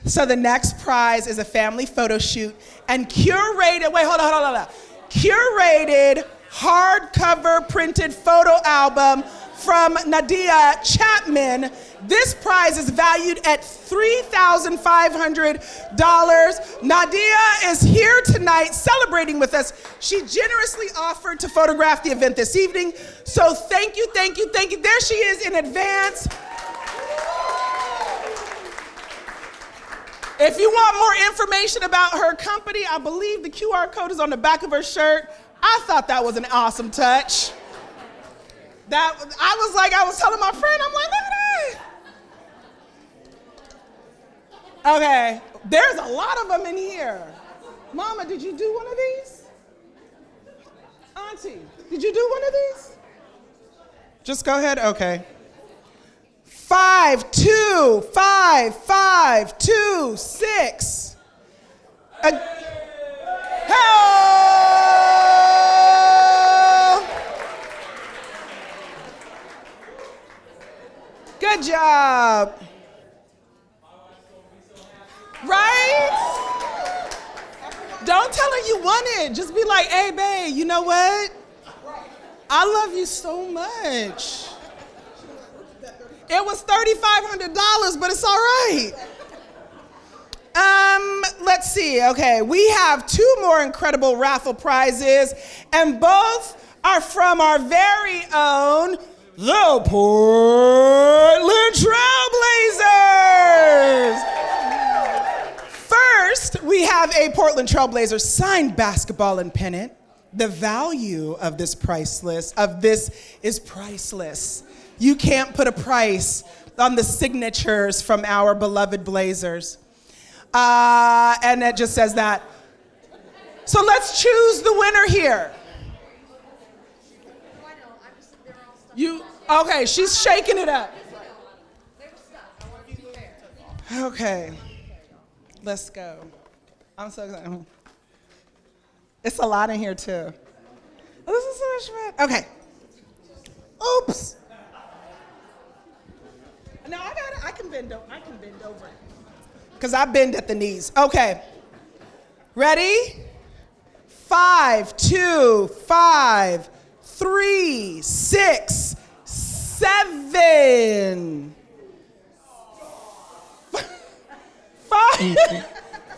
A: So the next prize is a family photo shoot and curated, hold on. Curated hardcover printed photo album from Nadia Chapman. This prize is valued at $3,500. Nadia is here tonight celebrating with us. She generously offered to photograph the event this evening. So thank you. There she is in advance. If you want more information about her company, I believe the QR code is on the back of her shirt. I thought that was an awesome touch. I was telling my friend, I'm like, look at that. Okay, there's a lot of them in here. Mama, did you do one of these? Auntie, did you do one of these? Just go ahead, okay. 5, 2, 5, 5, 2, 6. Good job. Right? Don't tell her you won it. Just be like, hey, babe, you know what? I love you so much. It was $3,500, but it's all right. Let's see. Okay, we have 2 more incredible raffle prizes, and both are from our very own the Portland Trailblazers. First, we have a Portland Trailblazers signed basketball and pennant. The value of this is priceless. You can't put a price on the signatures from our beloved Blazers. And it just says that. So let's choose the winner here. Okay, she's shaking it up. Okay, let's go. I'm so excited. It's a lot in here too. Oh, this is so much fun. Okay. Oops. No, I can bend over. Because I bend at the knees. Okay. Ready? 5, 2, 5, 3, 6, 7.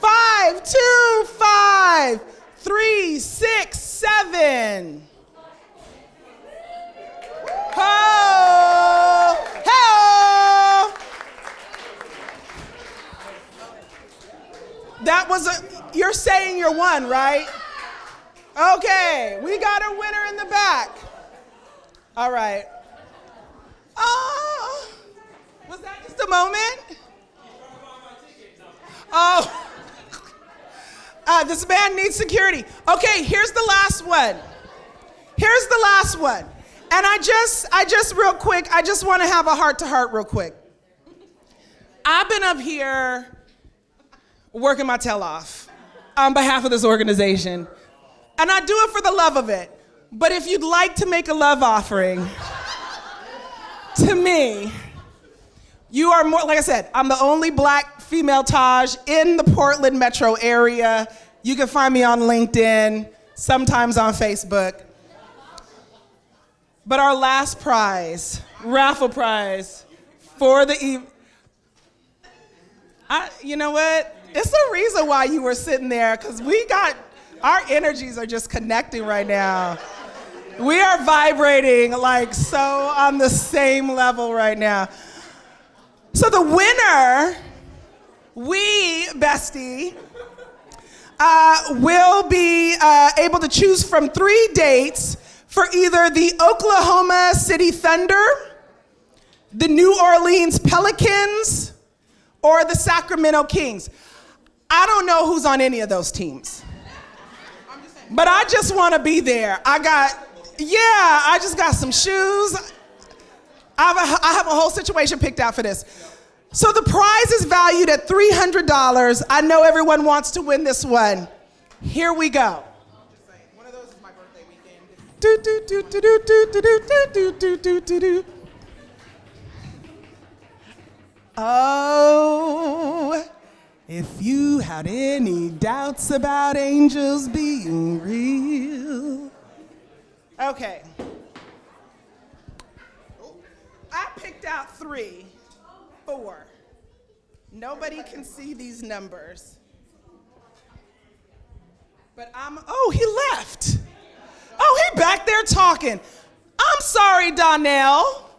A: 5, 2, 5, 3, 6, 7. Ho! Ho! That was you're saying you're one, right? Okay, we got a winner in the back. All right. Oh, was that just a moment? Oh, this man needs security. Okay, here's the last one. And I just real quick, I just want to have a heart-to-heart real quick. I've been up here working my tail off on behalf of this organization. And I do it for the love of it. But if you'd like to make a love offering to me, you are more, like I said, I'm the only black female Taj in the Portland metro area. You can find me on LinkedIn, sometimes on Facebook. But our last prize, raffle prize for the evening, you know what? It's the reason why you were sitting there, because our energies are just connecting right now. We are vibrating like so on the same level right now. So the winner, Bestie, will be able to choose from 3 dates for either the Oklahoma City Thunder, the New Orleans Pelicans, or the Sacramento Kings. I don't know who's on any of those teams. But I just want to be there. I just got some shoes. I have a whole situation picked out for this. So the prize is valued at $300. I know everyone wants to win this one. Here we go. One of those is my birthday weekend. Oh, if you had any doubts about angels being real. Okay. I picked out 3, 4. Nobody can see these numbers. But he left. Oh, he back there talking. I'm sorry, Donnell.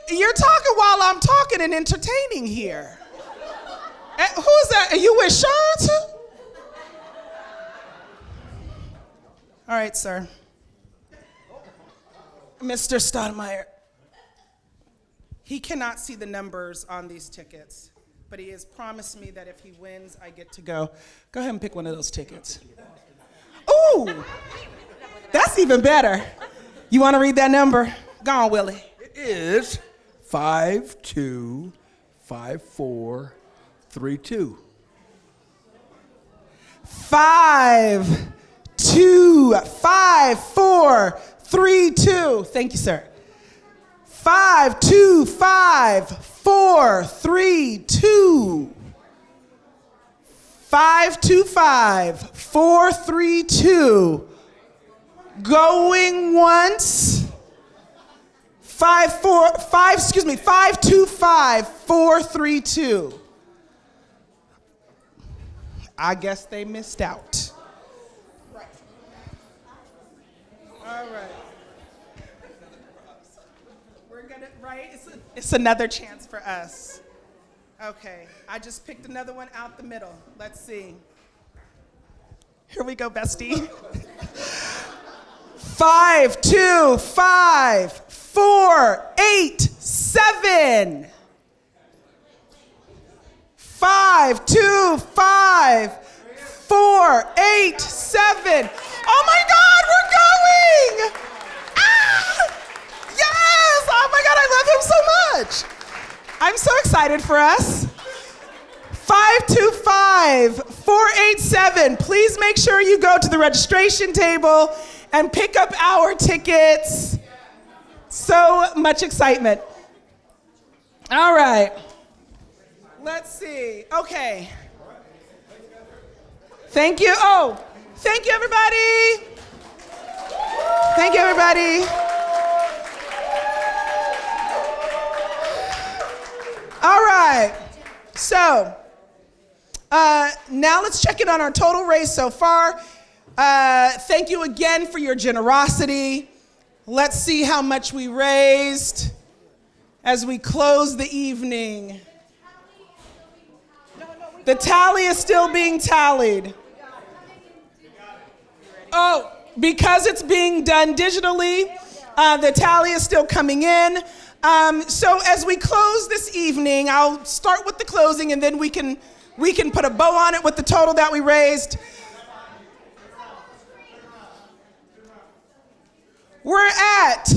A: You're talking while I'm talking and entertaining here. Who's that? Are you with Sean too? All right, sir. Mr. Stoudemire. He cannot see the numbers on these tickets, but he has promised me that if he wins, I get to go. Go ahead and pick one of those tickets. Ooh, that's even better. You want to read that number? Go on, Willie.
C: It is 525432.
A: 525432. Thank you, sir. 525432. 525432. Going once. 525432. I guess they missed out. Right. All right. We're gonna, right? It's another chance for us. Okay, I just picked another one out the middle. Let's see. Here we go, bestie. 525487. 525487. Oh my God, we're going! Ah! Yes! Oh my God, I love him so much. I'm so excited for us. 525487. Please make sure you go to the registration table and pick up our tickets. So much excitement. All right. Let's see. Okay. Thank you. Oh, thank you, everybody. Thank you, everybody. All right. So, now let's check in on our total raise so far. Thank you again for your generosity. Let's see how much we raised as we close the evening. The tally is still being tallied. Oh, because it's being done digitally, the tally is still coming in. So as we close this evening, I'll start with the closing and then we can put a bow on it with the total that we raised. We're at,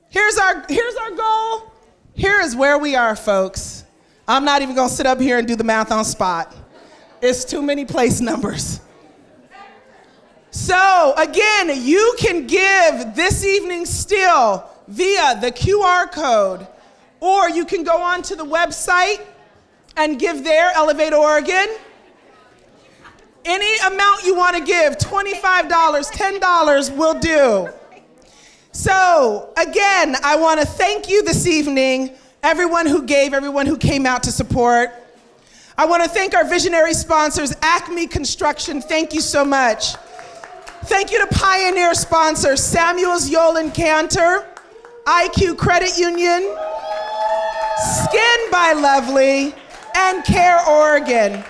A: here's our goal. Here is where we are, folks. I'm not even gonna sit up here and do the math on spot. It's too many place numbers. So again, you can give this evening still via the QR code, or you can go onto the website and give there, Elevate Oregon. Any amount you want to give, $25, $10 will do. So again, I want to thank you this evening, everyone who gave, everyone who came out to support. I want to thank our visionary sponsors, Acme Construction, thank you so much. Thank you to Pioneer sponsors, Samuels, Yolen, Cantor, IQ Credit Union, Skin by Lovely, and Care Oregon.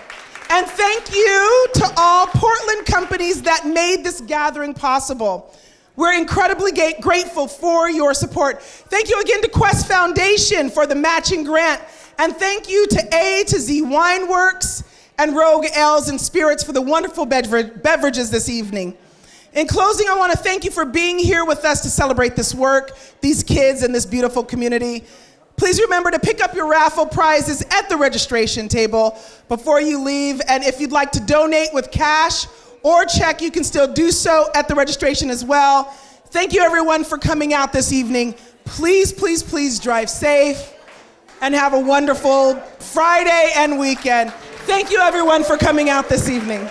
A: And thank you to all Portland companies that made this gathering possible. We're incredibly grateful for your support. Thank you again to Quest Foundation for the matching grant. And thank you to A to Z Wineworks and Rogue Ales and Spirits for the wonderful beverages this evening. In closing, I want to thank you for being here with us to celebrate this work, these kids, and this beautiful community. Please remember to pick up your raffle prizes at the registration table before you leave. And if you'd like to donate with cash or check, you can still do so at the registration as well. Thank you, everyone, for coming out this evening. Please, please, please drive safe and have a wonderful Friday and weekend. Thank you, everyone, for coming out this evening.